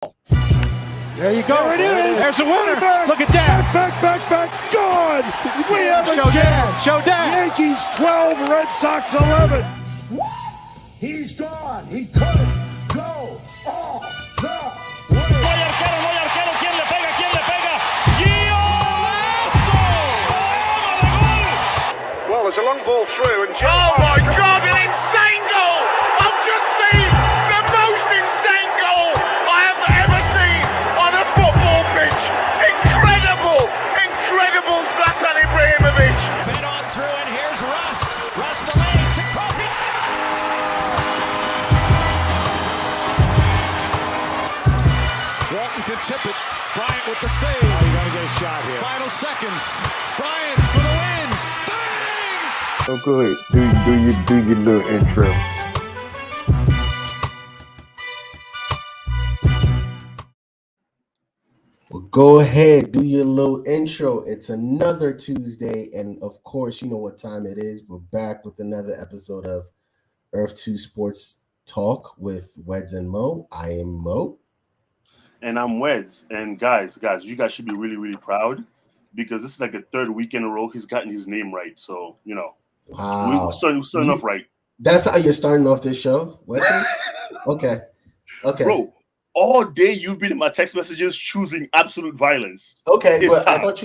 There you go. There it is. There's the winner. Look at that. Back. Gone. We have a chance. Showdown. Yankees 12, Red Sox 11. He's gone. He could go all the way. No hay arquero. ¿Quién le pega? ¡Golazo! Well, there's a long ball through and Oh my God, an insane goal! I've just seen the most insane goal I have ever seen on a football pitch. Incredible Zlatan Ibrahimovic. Fed on through, and here's Rust. Rust delays to Kopic. Walton can tip it. Bryant with the save. Oh, you gotta get a shot here. Final seconds. Bryant for the win. Bang! So go ahead, do your little intro. Well, go ahead, do your little intro. It's another Tuesday, and of course, you know what time it is. We're back with another episode of Earth2 Sports Talk with Weds and Mo. I am Mo. And I'm Weds. And guys, you guys should be really, really proud because this is like the third week in a row he's gotten his name right. So, you know, Wow. we're starting off right. That's how you're starting off this show? Wetzy? Okay. Bro, all day you've been in my text messages choosing absolute violence. Okay, It's but I time. thought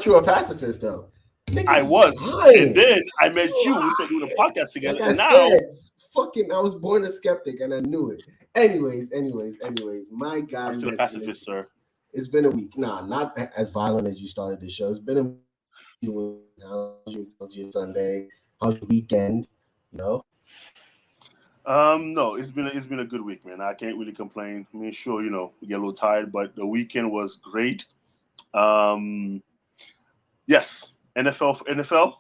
you were a pacifist, though. Nigga, I was. lying. And then I met you. We started doing a podcast together. Like I And now, said, I was born a skeptic, and I knew it. Anyways, my I'm guys, still a pacifist, sir. it's been a week. Nah, not as violent as you started the show. It's been a week. How's your Sunday? How's your weekend? You know? No, it's been a good week, man. I can't really complain. I mean, sure, you know, we get a little tired, but the weekend was great. Yes, NFL,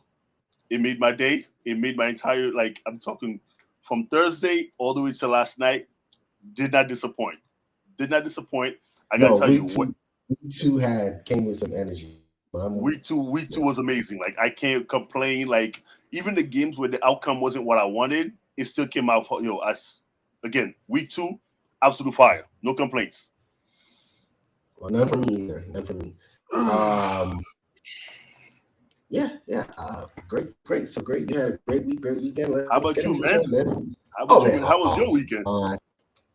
it made my day. It made my entire, like, I'm talking from Thursday all the way to last night. Did not disappoint. I gotta tell you what. Week two came with some energy. Week two was amazing. Like, I can't complain. Like, even the games where the outcome wasn't what I wanted, it still came out, you know, as again, week two, absolute fire. No complaints. Well, none for me either. None for me. Great. So great. You had a great weekend. How about you, man? How was your weekend?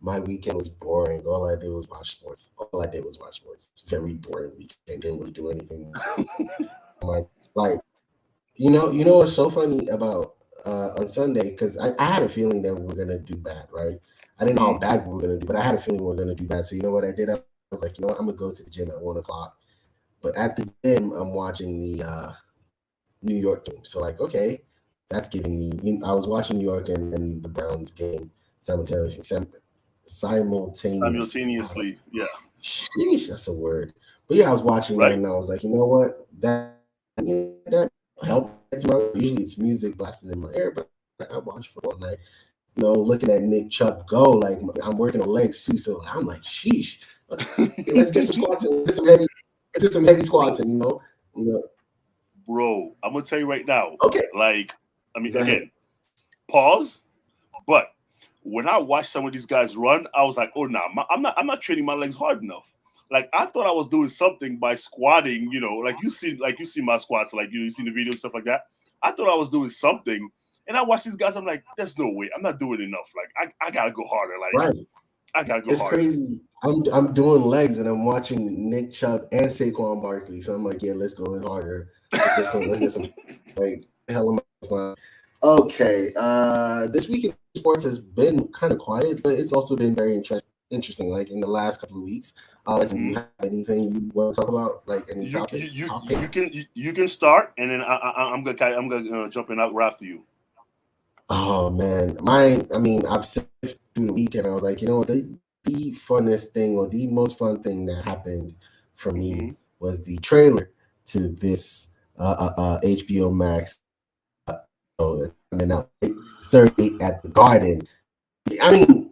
My weekend was boring. All I did was watch sports. It's a very boring weekend. Didn't really do anything. You know what's so funny about on Sunday, because I had a feeling that we were gonna do bad, right? I didn't know how bad we were gonna do, but I had a feeling we were gonna do bad. So you know what I did? I was like, you know what, I'm gonna go to the gym at 1:00. But at the gym, I'm watching the New York game. So like, okay, that's giving me. I was watching New York and the Browns game simultaneously. Yeah. Sheesh, that's a word. But yeah, I was watching that and I was like, you know what, that helped. Usually it's music blasting in my ear, but I watch for one night. You know, looking at Nick Chubb go, like I'm working on legs too, so I'm like, sheesh. Let's get some squats and let's get some heavy squats, and you know. Bro, I'm gonna tell you right now. Okay. Like, I mean, again, pause. But when I watched some of these guys run, I was like, oh no, I'm not training my legs hard enough. Like, I thought I was doing something by squatting, you know, like you see my squats, like you see the video and stuff like that. I thought I was doing something, and I watch these guys. I'm like, there's no way, I'm not doing enough. Like, I gotta go harder. Like, right. I gotta go. It's harder. crazy. I'm doing legs, and I'm watching Nick Chubb and Saquon Barkley. So I'm like, yeah, let's go in harder. Let's get some. Like, hell am I fun? Okay. This week in sports has been kind of quiet, but it's also been very interesting. Like in the last couple of weeks. Do you have anything you want to talk about? Like any topics? You can start, and then I'm gonna jump in out right after you. Oh man, I've sifted through the weekend. I was like, you know what, the funnest thing or the most fun thing that happened for me was the trailer to this HBO Max. And then now 38 at the Garden. I mean,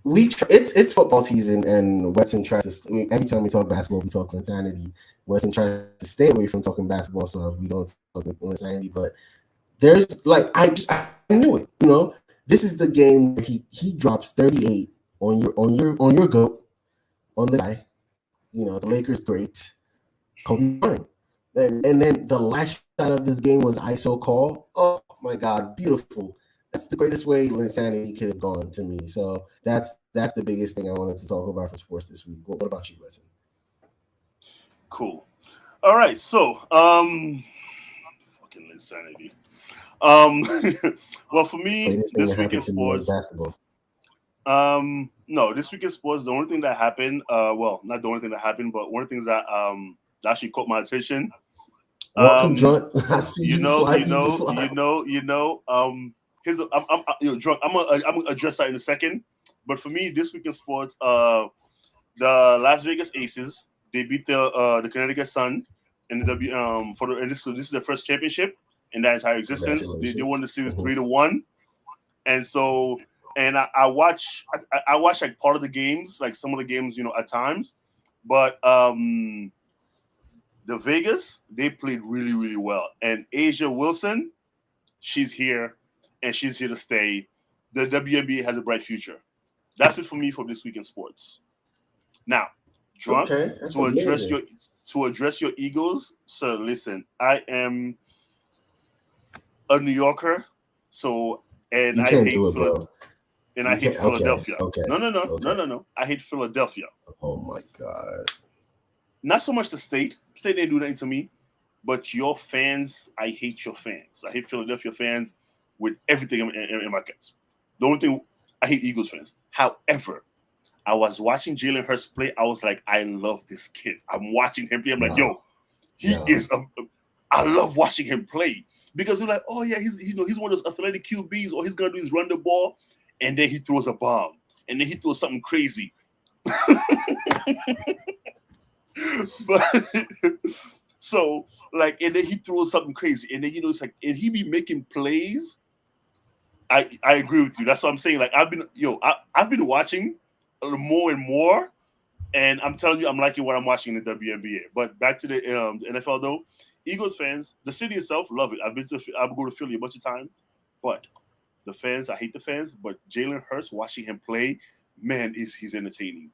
it's football season, and Weston tries to. Every time we talk basketball, we talk insanity. Weston tries to stay away from talking basketball, so we don't talk insanity. But there's like I knew it. You know, this is the game where he drops 38 on your goat, on the guy. You know, the Lakers great. Kobe Bryant. And then the last shot of this game was ISO call. Oh my God, beautiful. That's the greatest way Linsanity could have gone to me. So that's the biggest thing I wanted to talk about for sports this week. What about you, Wesley? Cool. All right, so fucking Linsanity. Well, for me, this week in sports, basketball. No, this week in sports, the only thing that happened, well, not the only thing that happened, but one of the things that actually caught my attention. Welcome, Drunk. I see you know, here's Drunk. I'm gonna address that in a second. But for me, this week in sports, the Las Vegas Aces, they beat the Connecticut Sun in the this is their first championship in that entire existence. They won the series 3-1, and so I watch like part of the games, like some of the games, at times, but the Vegas, they played really, really well. And Asia Wilson, she's here, and she's here to stay. The WNBA has a bright future. That's it for me for this week in sports. Now, Drunk, to address your egos, sir, listen, I am a New Yorker, I hate Philadelphia. Okay. No. I hate Philadelphia. Oh my God. Not so much the state. State didn't do nothing to me, but your fans, I hate your fans. I hate Philadelphia fans with everything in my guts. The only thing, I hate Eagles fans. However, I was watching Jalen Hurts play. I was like, I love this kid. I'm watching him play. I'm like, he is. I love watching him play because we're like, oh yeah, he's one of those athletic QBs, or he's gonna do his run the ball, and then he throws a bomb, and then he throws something crazy. But so like, and then he throws something crazy, and then it's like, and he be making plays. I agree with you. That's what I'm saying. Like I've been watching more and more, and I'm telling you, I'm liking what I'm watching in the WNBA. But back to the NFL though, Eagles fans, the city itself, love it. I've go to Philly a bunch of times, but the fans, I hate the fans. But Jalen Hurts, watching him play, man, he's entertaining.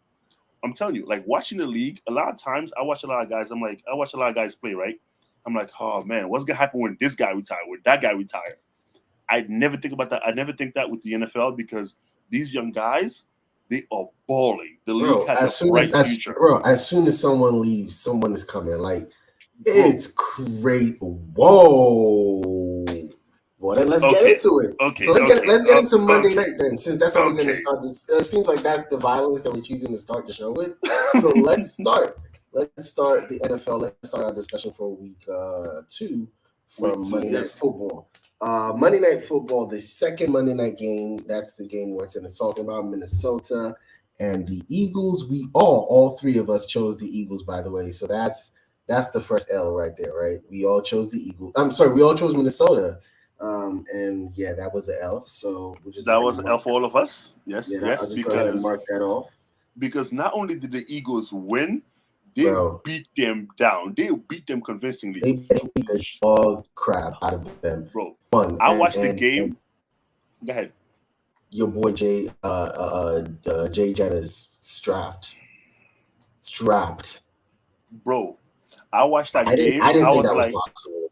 I'm telling you, like watching the league, a lot of times I watch a lot of guys. I watch a lot of guys play, right? I'm like, oh man, what's gonna happen when this guy retire, when that guy retire? I never think about that. I never think that with the NFL because these young guys, they are balling. The league has a bright future. As soon as someone leaves, someone is coming. Like it's great. Whoa. Well, then let's get into it. Okay. So let's get into Monday night then, since that's how we're going to start this. It seems like that's the violence that we're choosing to start the show with. So let's start. Let's start the NFL. Let's start our discussion for week 2 from Monday Night Football. Monday Night Football, the second Monday night game. That's the game where it's talking about Minnesota and the Eagles. We all three of us chose the Eagles, by the way. So that's the first L right there, right? We all chose the Eagles. I'm sorry, we all chose Minnesota. And yeah, that was an L. So that was an L for all of us. Yes, I'll just go ahead and mark that off. Because not only did the Eagles win, they beat them down. They beat them convincingly. They beat the dog crap out of them. Bro, I watched the game. Go ahead. Your boy Jay Jettas strapped. Bro, I watched that game. I didn't think that was possible.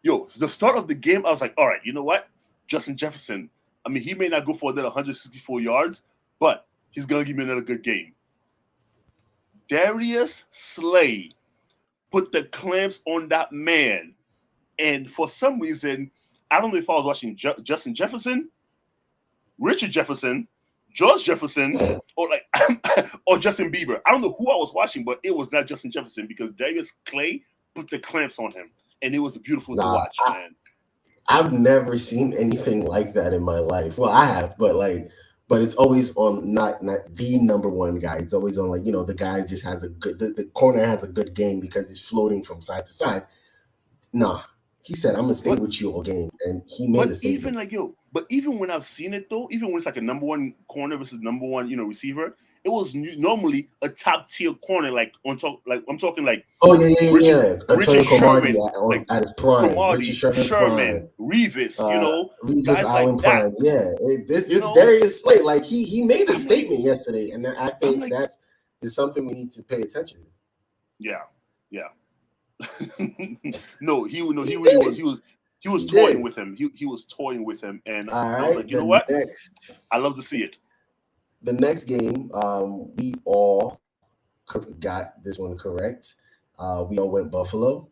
Yo, the start of the game, I was like, all right, you know what? Justin Jefferson, I mean, he may not go for that 164 yards, but he's going to give me another good game. Darius Slay put the clamps on that man. And for some reason, I don't know if I was watching Justin Jefferson, Richard Jefferson, George Jefferson, or Justin Bieber. I don't know who I was watching, but it was not Justin Jefferson because Darius Slay put the clamps on him. And it was beautiful to watch, man. I've never seen anything like that in my life. Well, I have, but it's always on not the number one guy. It's always on the guy just has the corner has a good game because he's floating from side to side. Nah, He said, "I'm gonna stay with you all game," and he made a statement. But even when I've seen it though, even when it's like a number one corner versus number one, receiver, it was normally a top tier corner. Like I'm talking like Antonio Cromartie at his prime, Cromartie, Richard Sherman, Revis, Revis guys Allen like prime. that. Yeah, this is Darius Slay. Like he made a statement yesterday, and I think that's something we need to pay attention to. Yeah. No, he really was. He was toying with him. He was toying with him, and I was like, you know what? I love to see it. The next game, we all got this one correct. We all went Buffalo.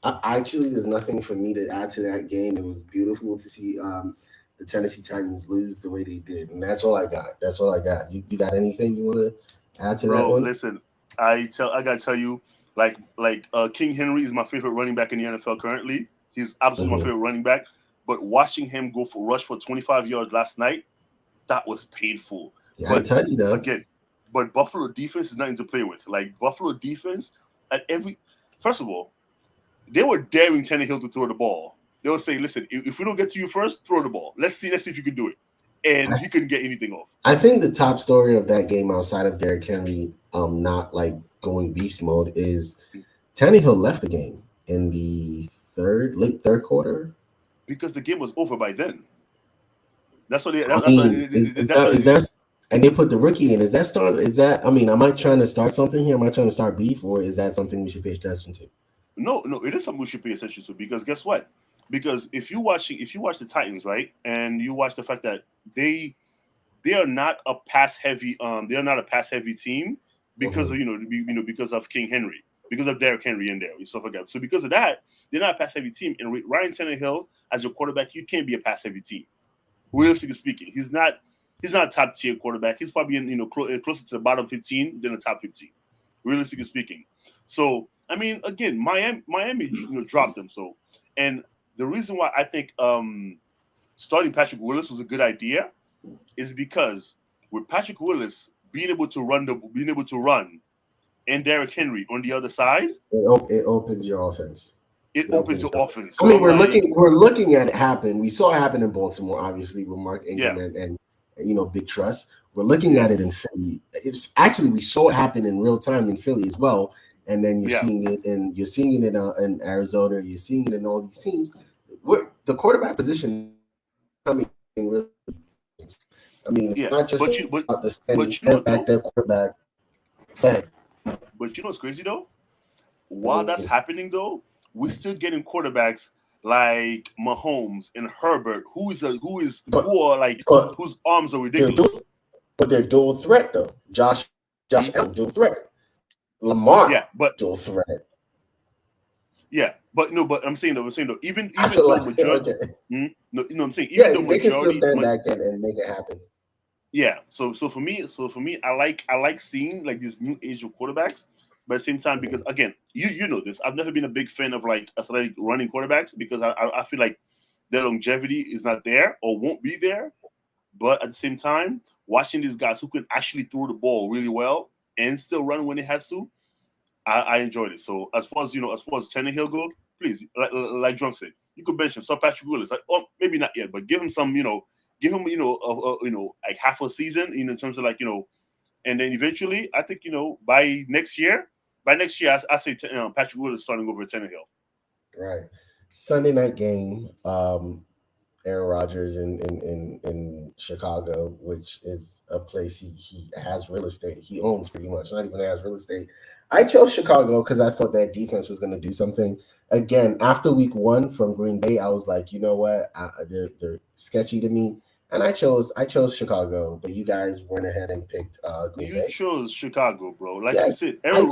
Actually, there's nothing for me to add to that game. It was beautiful to see the Tennessee Titans lose the way they did, and that's all I got. You got anything you want to add to that one? Listen, I gotta tell you, like King Henry is my favorite running back in the NFL currently. He's absolutely my favorite running back. But watching him rush for 25 yards last night, that was painful. Yeah, I tell you that. Again, but Buffalo defense is nothing to play with. Like Buffalo defense, first of all, they were daring Tannehill to throw the ball. They would say, "Listen, if we don't get to you first, throw the ball. Let's see if you can do it." And he couldn't get anything off. I think the top story of that game, outside of Derrick Henry, not like going beast mode, is Tannehill left the game in the late third quarter because the game was over by then. That's what they. And they put the rookie in. Is that? I mean, am I trying to start something here? Am I trying to start beef, or is that something we should pay attention to? No, it is something we should pay attention to because guess what? Because if you watch the Titans, right, and you watch the fact that they are not a pass heavy team because of because of King Henry. Because of Derrick Henry in there, stuff like that. So because of that, they're not a pass-heavy team. And Ryan Tannehill, as your quarterback, you can't be a pass-heavy team. Realistically speaking, he's not a top-tier quarterback. He's probably closer to the bottom 15 than the top 15. Realistically speaking. So I mean, again, Miami dropped them. So, and the reason why I think starting Patrick Willis was a good idea is because with Patrick Willis being able to run. And Derrick Henry on the other side, it opens your offense. It opens your offense. I mean, we're looking at it happen. We saw it happen in Baltimore, obviously, with Mark Ingram and Big Trust. We're looking at it in Philly. We saw it happen in real time in Philly as well. And then you're seeing it in Arizona. You're seeing it in all these teams. The quarterback position coming really. I mean, it's not just about the back there quarterback. But you know what's crazy though? While that's happening though, we're still getting quarterbacks like Mahomes and Herbert, whose arms are ridiculous. But they're dual threat though. Josh Allen, dual threat. Lamar, dual threat. Yeah, but I'm saying though, even I'm saying they can still stand back there and make it happen. Yeah, so for me, I like seeing like these new age of quarterbacks, but at the same time, because again, you know this, I've never been a big fan of like athletic running quarterbacks because I feel like their longevity is not there or won't be there. But at the same time, watching these guys who can actually throw the ball really well and still run when it has to, I enjoyed it. So as far as Tannehill goes, please, like Drunk said, you could bench him. So Patrick Willis, maybe not yet, but give him some, like half a season, in terms of and then eventually, I think, by next year, I say Patrick Willis starting over Tannehill. Right. Sunday night game, Aaron Rodgers in Chicago, which is a place he has real estate. He owns pretty much, not even has real estate. I chose Chicago because I thought that defense was going to do something. Again, after week 1 from Green Bay, I was like, you know what? They're sketchy to me. And I chose Chicago, but you guys went ahead and picked Green Bay. You chose Chicago, bro. Like you said, Aaron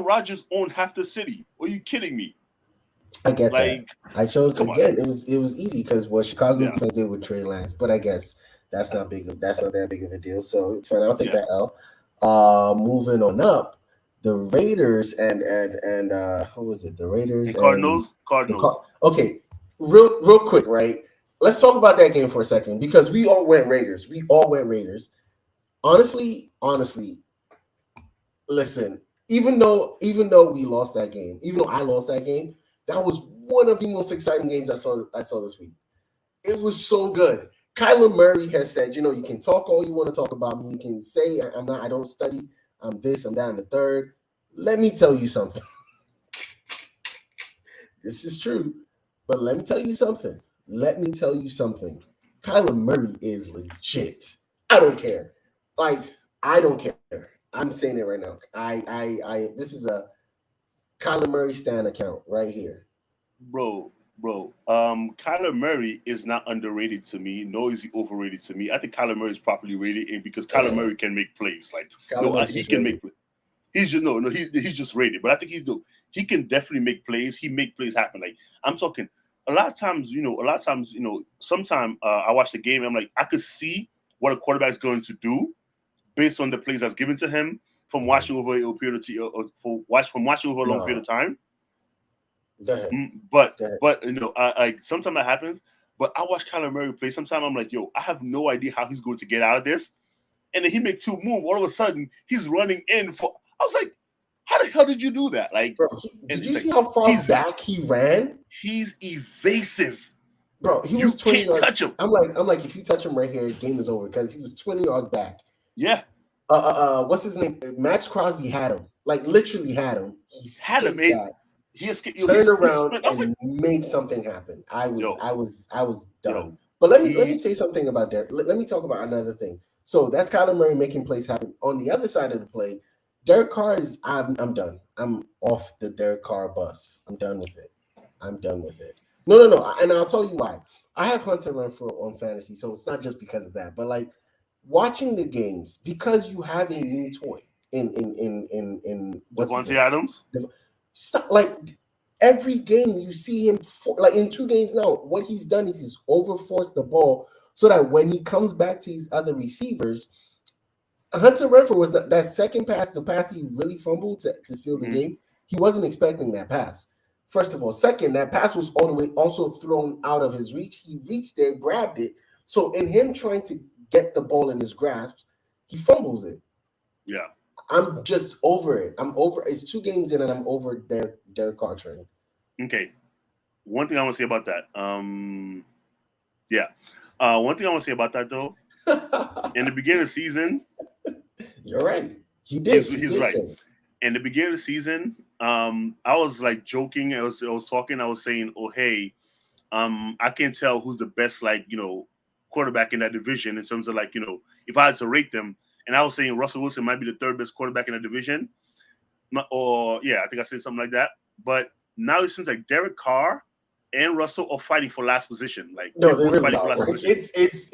Rodgers owned half the city. Are you kidding me? I get that. I chose again. It was easy because what Chicago's going to do with Trey Lance, but I guess that's not that big of a deal. So it's fine. I'll take that L. Moving on up, the Raiders and who was it? The Raiders and Cardinals. Okay, real quick, right? Let's talk about that game for a second because we all went Raiders. Honestly, listen, even though we lost that game, even though I lost that game, that was one of the most exciting games I saw this week. It was so good. Kyler Murray has said, you can talk all you want to talk about me. You can say I don't study. I'm this, I'm that, and the third. Let me tell you something. This is true, but let me tell you something. Kyler Murray is legit. I don't care. I don't care. I'm saying it right now. This is a Kyler Murray stan account right here. Bro. Kyler Murray is not underrated to me, nor is he overrated to me. I think Kyler Murray is properly rated, and because Kyler Murray can make plays. He can make plays. He's just rated, but I think he can definitely make plays. He make plays happen. I'm talking a lot of times, sometimes I watch the game and I'm like, I could see what a quarterback is going to do based on the plays that's given to him from watching over a period of watching over a long period of time. Go ahead. But sometimes that happens. But I watch Kyler Murray play. Sometimes I'm like, I have no idea how he's going to get out of this. And then he make two moves. All of a sudden, he's running in for. I was like, how the hell did you do that? Bro, did you see how far back he ran? He's evasive. Bro, he was 20 yards. Touch him. I'm like, if you touch him right here, game is over because he was 20 yards back. Yeah. What's his name? Max Crosby had him. Literally had him. He had him. He turned around and made something happen. I was done. But let me say something about Derek. Let me talk about another thing. So that's Kyler Murray making plays happen. On the other side of the play, Derek Carr is. I'm done. I'm off the Derek Carr bus. I'm done with it. No. And I'll tell you why. I have Hunter Renfrow on fantasy, so it's not just because of that. But watching the games, because you have a new toy in what's Devontae Adams. Stop, every game you see him in 2 games now. What he's done is he's overforced the ball so that when he comes back to his other receivers, Hunter Renfrow was that second pass, the pass he really fumbled to seal the game. He wasn't expecting that pass. First of all, second, that pass was all the way also thrown out of his reach. He reached there, grabbed it. So in him trying to get the ball in his grasp, he fumbles it. Yeah. I'm just over it. It's 2 games in and I'm over Derek Carr train. Okay. One thing I want to say about that. One thing I want to say about that though. In the beginning of the season. You're right. He did. He's right. In the beginning of the season, I was joking. I was talking. I was saying, "Oh, hey, I can't tell who's the best quarterback in that division in terms of if I had to rate them." And I was saying Russell Wilson might be the 3rd best quarterback in the division. I think I said something like that. But now it seems like Derek Carr and Russell are fighting for last position. They're really fighting for last position.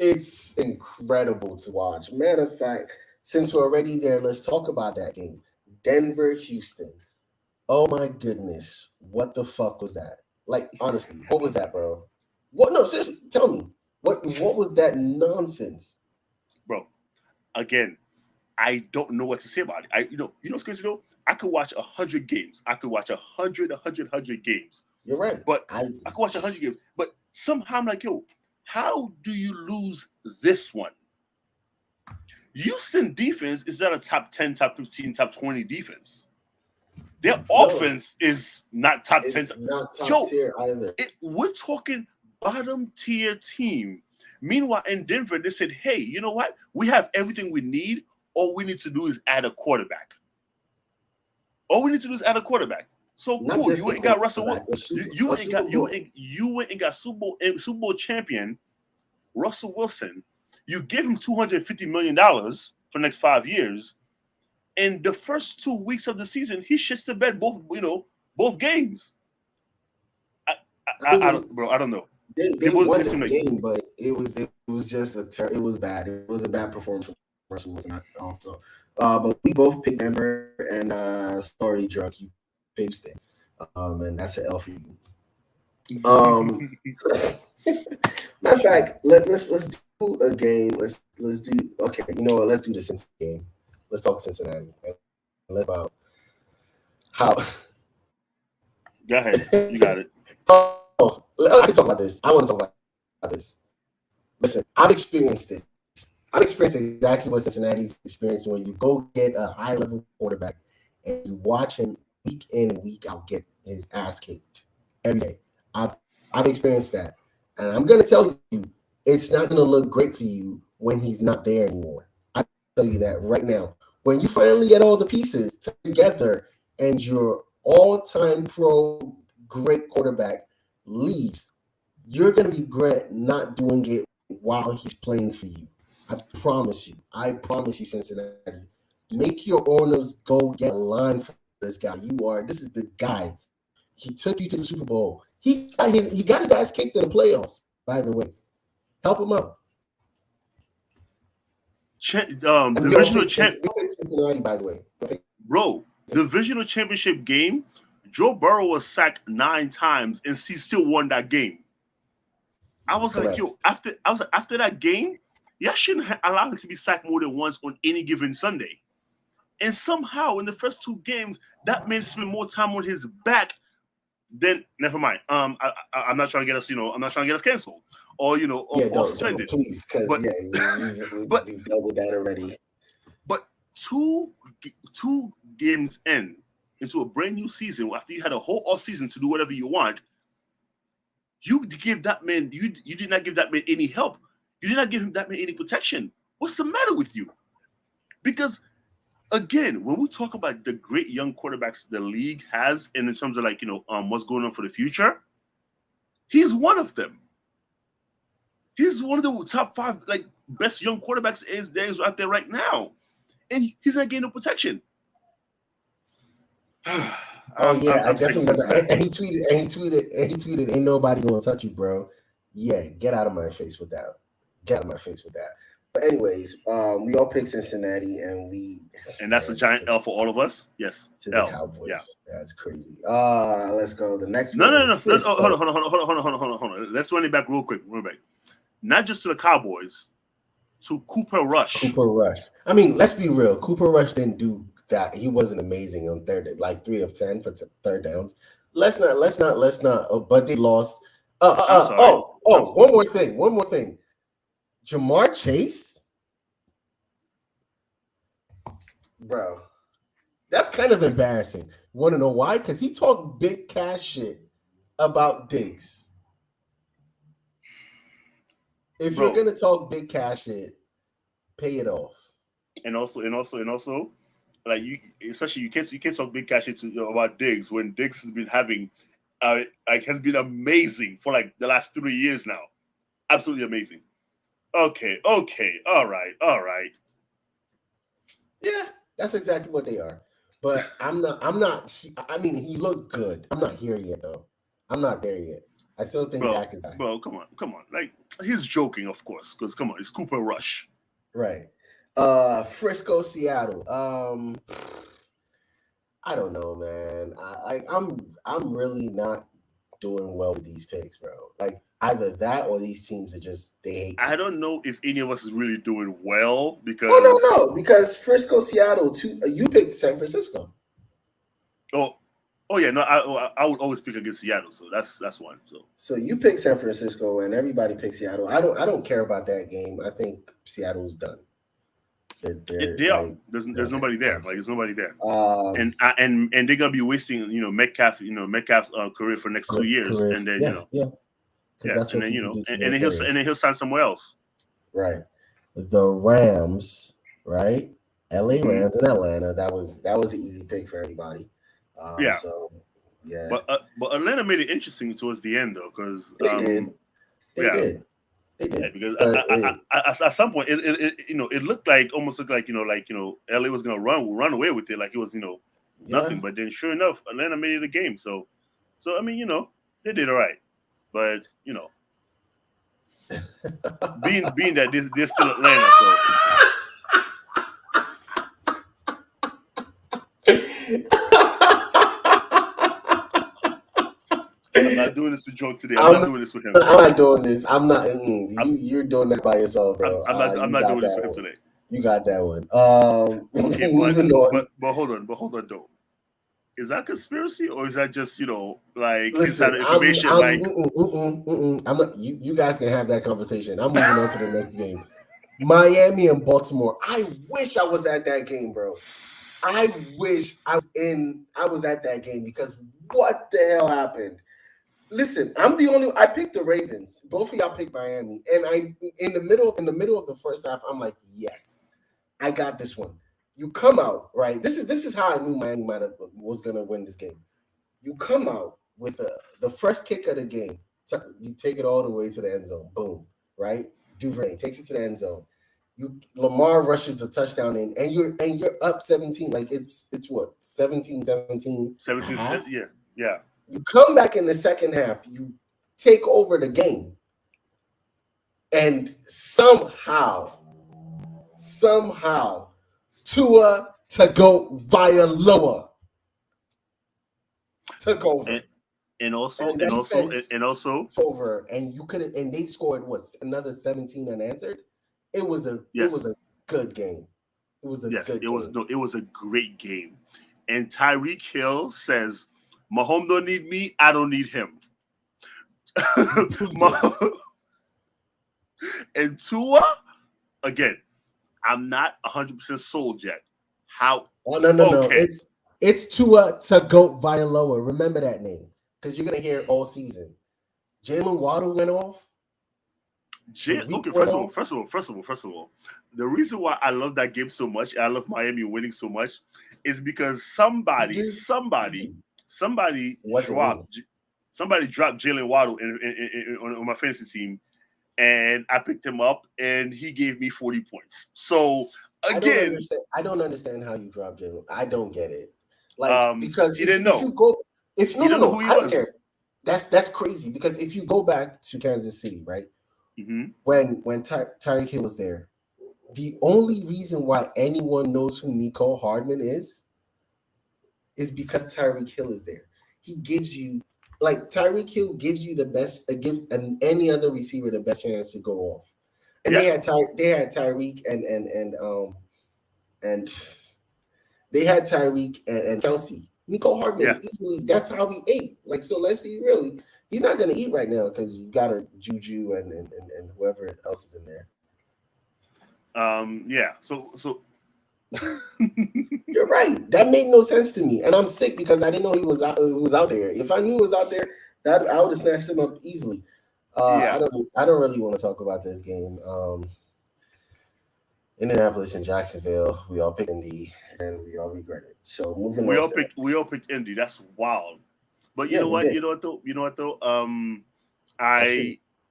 It's incredible to watch. Matter of fact, since we're already there, let's talk about that game. Denver, Houston. Oh my goodness. What the fuck was that? Honestly, what was that, bro? What? No, seriously, tell me. What was that nonsense? Bro, again, I don't know what to say about it. What's crazy though? I could watch 100 games. I could watch 100 games. You're right. But I could watch 100 games. But somehow I'm like, how do you lose this one? Houston defense is not a top 10, top 15, top 20 defense. Their offense is not top 10. It's not top tier either. We're talking bottom tier team. Meanwhile, in Denver, they said, hey, you know what? We have everything we need. All we need to do is add a quarterback. So cool. You ain't got Russell Wilson. You went and got Super Bowl champion Russell Wilson. You give him $250 million for the next 5 years. And the first 2 weeks of the season, he shits the bed both games. I don't know. They won the game, but it was just it was bad. It was a bad performance from Russell Wilson also. But we both picked Denver, and sorry, Drunk, you picked Houston. And that's an L for you. Matter of fact, let's do a game. Let's do okay. You know what? Let's do the Cincinnati game. Let's talk Cincinnati. Let's about how. Go ahead. You got it. I can talk about this. I want to talk about this. Listen, I've experienced this. I've experienced exactly what Cincinnati's experiencing when you go get a high-level quarterback and you watch him week in and week out get his ass kicked every day. I've experienced that, and I'm gonna tell you, it's not gonna look great for you when he's not there anymore. I tell you that right now. When you finally get all the pieces together and your all-time pro great quarterback leaves, you're gonna regret not doing it while he's playing for you. I promise you. I promise you, Cincinnati. Make your owners go get a line for this guy. This is the guy. He took you to the Super Bowl. He got his ass kicked in the playoffs, by the way. Help him out. Divisional Cincinnati, by the way. Bro, divisional championship game, Joe Burrow was sacked 9 times and he still won that game. I was Correct. like, after that game, y'all shouldn't allow him to be sacked more than once on any given Sunday. And somehow in the first 2 games, that man spent more time on his back than never mind. I'm not trying to get us, I'm not trying to get us canceled or or suspended. No, please, because we've dealt with that already. But two games into a brand new season after you had a whole off season to do whatever you want, you give that man you did not give that man any help. You did not give him that man any protection. What's the matter with you? Because again, when we talk about the great young quarterbacks the league has, and in terms of what's going on for the future, he's one of them. He's one of the top 5 best young quarterbacks is out there right now, and he's not getting no protection. I definitely. And he tweeted, "Ain't nobody gonna touch you, bro." Yeah, get out of my face with that. Get out of my face with that. But anyways, we all picked Cincinnati, and that's a giant L for all of us. Yes, to the L. Cowboys. Yeah, that's crazy. Let's go. The next no. one. Hold on. Let's run it back real quick. Not just to the Cowboys, to Cooper Rush. I mean, let's be real. Cooper Rush didn't do that. He wasn't amazing on third, 3 of 10 for third downs. Let's not. But they lost. One more thing. Jamar Chase, bro, that's kind of embarrassing. Want to know why? Because he talked big cash shit about Diggs. If you're gonna talk big cash shit, pay it off. And also, like you can't talk big cash shit about Diggs when Diggs has been having, has been amazing for the last 3 years now, absolutely amazing. Okay, all right. Yeah, that's exactly what they are. But I'm not. I mean, he looked good. I'm not here yet, though. I'm not there yet. I still think Dak is. Bro, come on. Like, he's joking, of course, because come on, it's Cooper Rush. Right. Frisco, Seattle. I don't know, man. I'm really not doing well with these picks, bro. Like, either that or these teams are just they hate. I don't know if any of us is really doing well because no, because Frisco, Seattle, you picked San Francisco. Oh yeah, no, I would always pick against Seattle, so that's one. So you picked San Francisco, and everybody picked Seattle. I don't care about that game. I think Seattle's done. They are. There's nobody there. Like, there's nobody there. And they're gonna be wasting Metcalf's career for the next 2 years, and then that's and then he'll sign somewhere else. Right. The Rams, right? LA Rams in Atlanta. That was an easy pick for everybody. So yeah. But Atlanta made it interesting towards the end though, because they did. Yeah, because at some point it looked like LA was gonna run away with it, like it was nothing. But then sure enough, Atlanta made it a game. So I mean they did all right, but being that they're still Atlanta, so. I'm not doing this with Joe today. I'm not doing this with him. I'm not doing this. I'm not. You're doing that by yourself, bro. I'm not doing this with him today. You got that one. Okay, but hold on, though. Is that conspiracy or is that just inside information? I'm not. You guys can have that conversation. I'm moving on to the next game. Miami and Baltimore. I wish I was at that game, bro. I wish I was at that game because what the hell happened? Listen, I picked the Ravens. Both of y'all picked Miami. And I in the middle of the first half, I'm like, yes, I got this one. You come out, right? This is how I knew Miami was gonna win this game. You come out with the first kick of the game. You take it all the way to the end zone. Boom, right? Duvernay takes it to the end zone. Lamar rushes a touchdown in, and you're up 17. Like it's what 17. 17, yeah. You come back in the second half, you take over the game, and somehow Tua Tagovailoa took over. And also over, and they scored another 17 unanswered. It was a good game. It was a great game. And Tyreek Hill says, Mahomes don't need me, I don't need him. And Tua, again, I'm not 100% sold yet. How? Oh, no. It's Tua Tagovailoa. Remember that name, because you're gonna hear it all season. Jalen Waddle went off. First of all, the reason why I love that game so much, I love Miami winning so much, is because somebody dropped Jalen Waddle on my fantasy team, and I picked him up, and he gave me 40 points. So again, I don't understand how you dropped Jalen. I don't get it. Like because he didn't know. I don't care. That's crazy, because if you go back to Kansas City, right? Mm-hmm. When Tyreek Hill was there, the only reason why anyone knows who Mecole Hardman is because Tyreek Hill is there. He gives you, like, Tyreek Hill gives you the best, gives any other receiver the best chance to go off. And they had Tyreek and they had Tyreek and Kelsey. Mecole Hardman easily. That's how he ate. Like, so let's be real. He's not going to eat right now because you got a Juju and whoever else is in there. So you're right. That made no sense to me, and I'm sick because I didn't know he was out there. If I knew he was out there, I would have snatched him up easily. I don't really want to talk about this game. Indianapolis and Jacksonville. We all picked Indy, and we all regret it. So moving on. We all picked Indy. That's wild. But you know what? You know what though?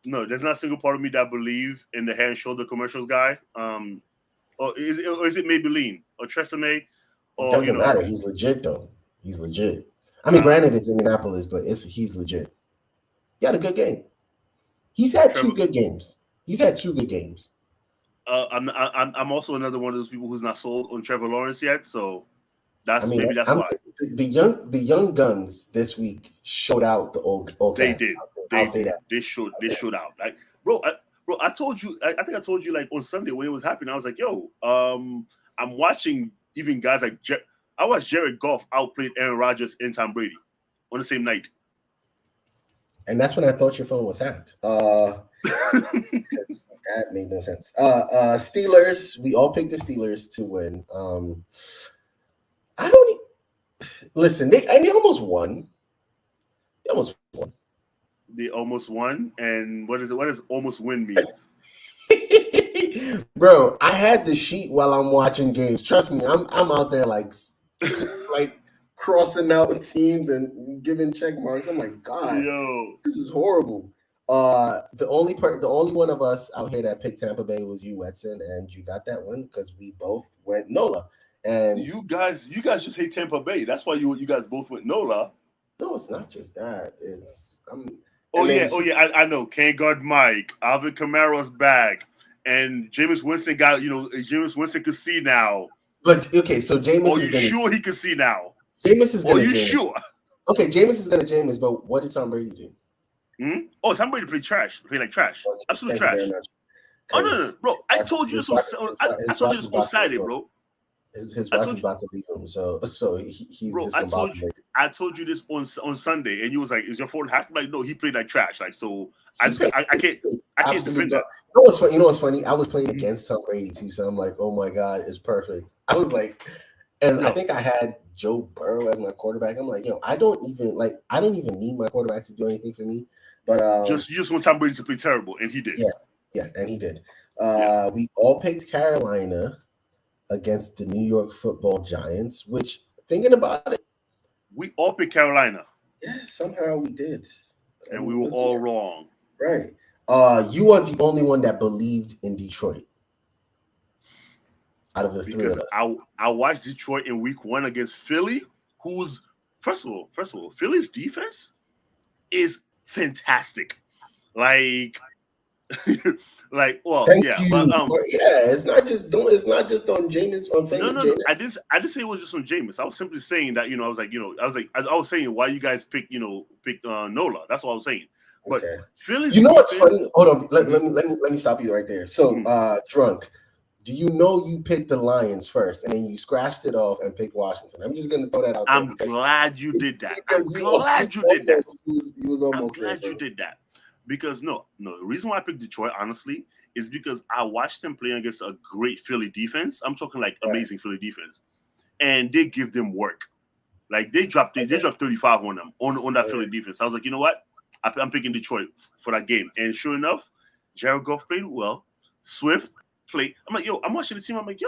There's not a single part of me that believe in the Head and Shoulder commercials guy. Or is it Maybelline or Tresemme? It doesn't matter. He's legit though. He's legit. I mean, granted, it's Indianapolis, but he's legit. He had a good game. He's had two good games. I'm also another one of those people who's not sold on Trevor Lawrence yet. So that's why. The young guns this week showed out the old guys. They did. I'll say that. They showed out. Like, bro, I told you. I think I told you, like, on Sunday when it was happening. I was like, yo, I'm watching even guys like I watched Jared Goff outplayed Aaron Rodgers and Tom Brady on the same night. And that's when I thought your phone was hacked. That made no sense. Steelers. We all picked the Steelers to win. Listen. They almost won. They almost won, and what does almost win means? Bro, I had the sheet while I'm watching games. Trust me, I'm out there like crossing out teams and giving check marks. I'm like, God, yo, this is horrible. The only one of us out here that picked Tampa Bay was you, Wetson, and you got that one because we both went NOLA. And you guys just hate Tampa Bay. That's why you guys both went NOLA. No, it's not just that. I know. Can't guard Mike. Alvin Kamara's back, and Jameis Winston got. Jameis Winston could see now. But okay, so Jameis. Are you sure he can see now? Jameis is going to. Are you sure? Okay, Jameis is going to Jameis, but what did Tom Brady do? Oh, Tom Brady played trash. Like trash. Absolute trash. Oh no, bro! I told you this on Saturday, bro. His wife is about to leave him, so he's bro. I told you this on Sunday, and you was like, "Is your phone hacked?" Like, no, he played like trash. Like, so I can't defend that. You know what's funny? I was playing against Tom Brady too, so I'm like, "Oh my God, it's perfect." I was like, And I think I had Joe Burrow as my quarterback. I'm like, I don't even need my quarterback to do anything for me. But you just want Tom Brady to play terrible, and he did. Yeah, and he did. We all picked Carolina against the New York Football Giants, which, thinking about it, we all picked Carolina. Yeah, somehow we did. And we were all wrong. Right. You are the only one that believed in Detroit out of the three of us. I watched Detroit in week 1 against Philly, who's first of all, Philly's defense is fantastic. Like Thank you. But, it's not just on Jameis on famous. No. I didn't say it was just on Jameis. I was simply saying that I was saying why you guys picked Nola. That's what I was saying. But Philly's what's funny? Hold on, let me stop you right there. So, Drunk, do you know you picked the Lions first and then you scratched it off and picked Washington? I'm just gonna throw that out there. I'm glad you did that. I'm glad you did that. Because no, the reason why I picked Detroit, honestly, is because I watched them play against a great Philly defense. I'm talking like amazing Philly defense, and they give them work. Like they dropped 35 on them on that Philly defense. I was like, you know what? I'm picking Detroit for that game, and sure enough, Jared Goff played well. Swift played. I'm like, I'm watching the team. I'm like,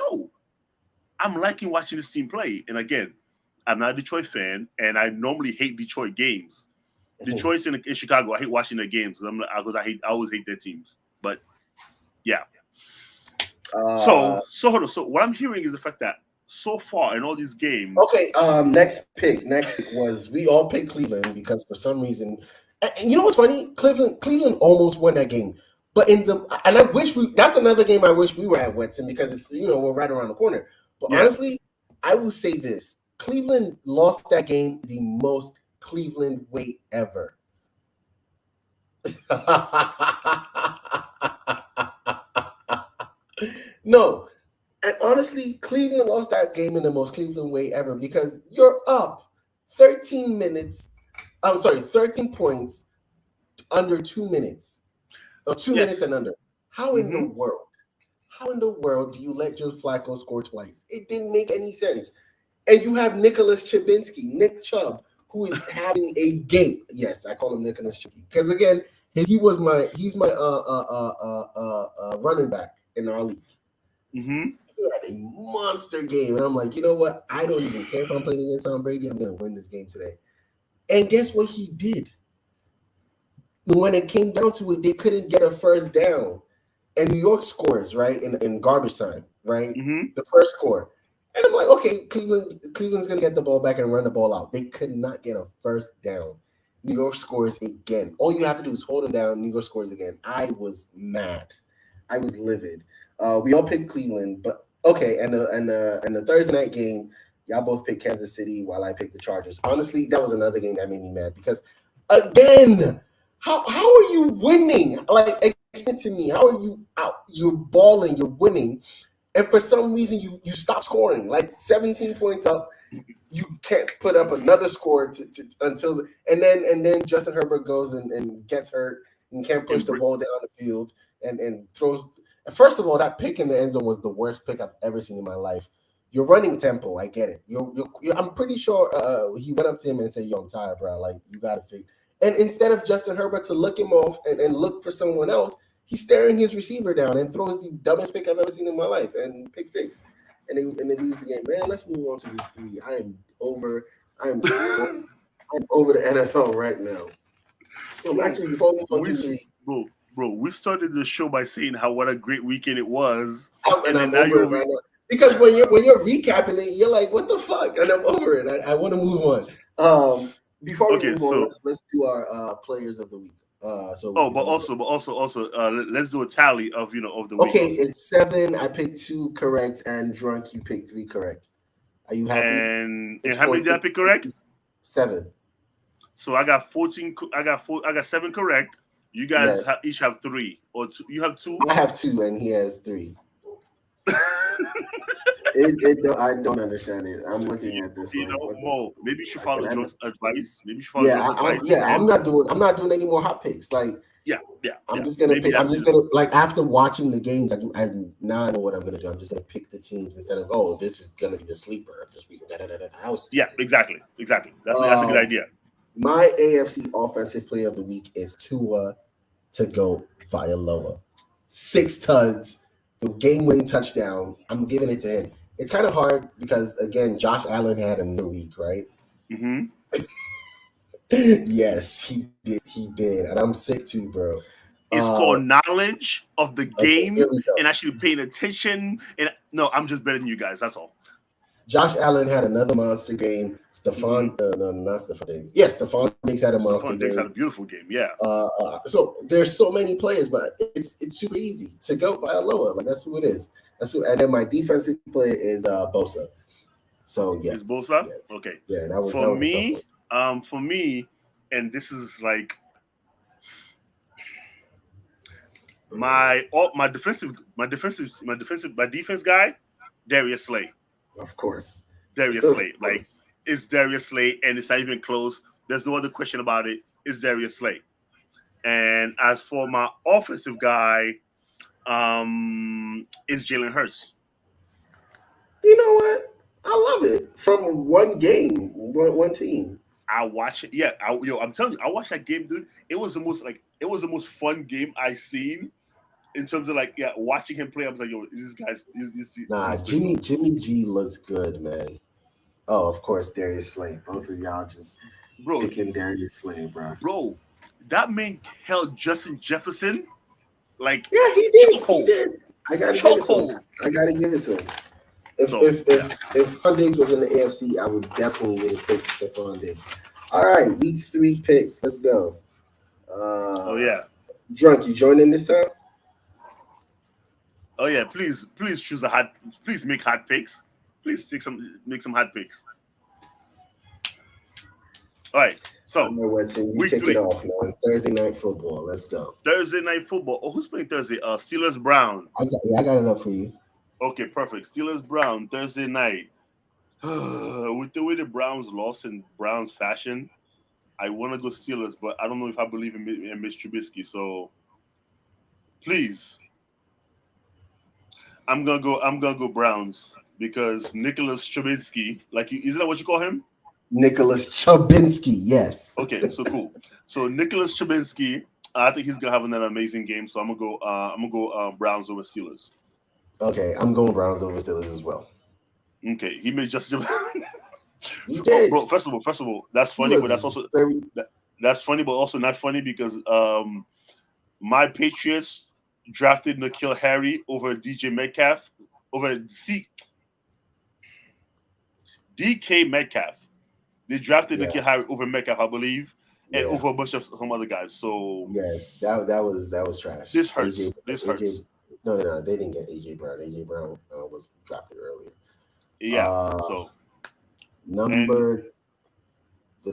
I'm liking watching this team play. And again, I'm not a Detroit fan, and I normally hate Detroit games. Detroit's in Chicago. I hate watching their games because I always hate their teams. But yeah. So what I'm hearing is the fact that so far in all these games. Okay. Next pick was we all picked Cleveland because for some reason, and you know what's funny? Cleveland almost won that game, but I wish that's another game I wish we were at Wetson because it's we're right around the corner. But honestly, I will say this: Cleveland lost that game the most Cleveland way ever. No, and honestly, Cleveland lost that game in the most Cleveland way ever because you're up 13 points under 2 minutes. Or 2 minutes and under. How in the world do you let Joe Flacco score twice? It didn't make any sense. And you have Nick Chubb, who is having a game. Yes, I call him Nicholas Chubb because again, he's my running back in our league. Mm-hmm. He had a monster game, and I'm like, you know what? I don't even care if I'm playing against Tom Brady. I'm going to win this game today. And guess what he did? When it came down to it, they couldn't get a first down, and New York scores right in garbage time, right? Mm-hmm. The first score. And I'm like, okay, Cleveland's going to get the ball back and run the ball out. They could not get a first down. New York scores again. All you have to do is hold them down. New York scores again. I was mad. I was livid. We all picked Cleveland, but okay. And the Thursday night game, y'all both picked Kansas City while I picked the Chargers. Honestly, that was another game that made me mad because, again, how are you winning? Like, explain to me, how are you out? You're balling, you're winning. And for some reason, you stop scoring. Like 17 points up, you can't put up another score until and then Justin Herbert goes and gets hurt and can't push the ball down the field and throws. First of all, that pick in the end zone was the worst pick I've ever seen in my life. You're running tempo, I get it. I'm pretty sure he went up to him and said, "Yo, I'm tired, bro. Like you got to figure." And instead of Justin Herbert to look him off and look for someone else. He's staring his receiver down and throws the dumbest pick I've ever seen in my life and pick 6. And they lose the game. Man, let's move on to week 3. I'm over the NFL right now. So actually, before we move on to the bro, we started the show by saying what a great weekend it was. And I'm over it right now. Because when you're recapping it, you're like, what the fuck? And I'm over it. I want to move on. Before we move on, let's do our players of the week. Let's do a tally of the week. Okay, it's 7. I picked 2 correct, and Drunk, you picked 3 correct. Are you happy? And how many did I pick correct? 7. So I got 14. I got 7 correct. You guys each have 3 or 2. You have 2. I have 2, and he has 3. I don't understand it. I'm looking at this. You Like, know, Mo, maybe you should follow Joe's advice. Maybe you should follow Yeah, Joe's advice. I'm not doing any more hot picks. Like, I'm just gonna pick. I'm just gonna like after watching the games, I now I know what I'm gonna do. I'm just gonna pick the teams instead of this is gonna be the sleeper of this week. Yeah, exactly. That's a good idea. My AFC Offensive Player of the Week is Tua Tagovailoa. 6 tuds, the game-winning touchdown. I'm giving it to him. It's kind of hard because again, Josh Allen had another week, right? Mm-hmm. Yes, he did, and I'm sick too, bro. It's called knowledge of the game and actually paying attention. And no, I'm just better than you guys. That's all. Josh Allen had another monster game. Stephon Diggs had a monster game. Diggs had a beautiful game. Yeah. So there's so many players, but it's super easy to go Vailoa. Like that's who it is. And then my defensive player is Bosa. So yeah, is Bosa? Yeah. Okay. Yeah, that was for a tough one. For me, and this is like my defense guy, Darius Slay. Of course. Darius Slay. Like it's Darius Slay, and it's not even close. There's no other question about it. It's Darius Slay. And as for my offensive guy, it's Jalen Hurts. You know what? I love it. From one game, one team. I watch it. Yeah, I'm telling you, I watched that game, dude. It was the most fun game I seen in terms of watching him play. I was like, yo, this guy's. Jimmy G looks good, man. Oh, of course, Darius Slay. Both of y'all just picking Darius Slay, bro. Bro, that man held Justin Jefferson like he did. I gotta give it to him. If Stephon Diggs was in the AFC, I would definitely would have picked Stephon Diggs. All right, week 3 picks. Let's go. Drunk, you joining this time? Oh yeah, please choose please make hot picks. Please make some hot picks. All right, so you kick it off, man. Thursday night football. Let's go. Thursday night football. Oh, who's playing Thursday? Steelers Brown. I got it up for you. Okay, perfect. Steelers Brown Thursday night. With the way the Browns lost in Browns fashion, I want to go Steelers, but I don't know if I believe in Mitch Trubisky. So please, I'm gonna go Browns because Nicholas Trubisky, isn't that what you call him? Nicholas Trubisky, yes. Okay, so cool. So Nicholas Trubisky, I think he's gonna have another amazing game. So I'm gonna go Browns over Steelers. Okay, I'm going Browns over Steelers as well. Okay, he made just. You did, bro. First of all, that's funny, but that's also that's funny, but also not funny because my Patriots drafted N'Keal Harry over DJ Metcalf over DK Metcalf. They drafted N'Keal Harry over Metcalf, I believe, and over a bunch of some other guys. So yes, that was trash. This hurts. This hurts. No, they didn't get AJ Brown. AJ Brown was drafted earlier. Yeah. The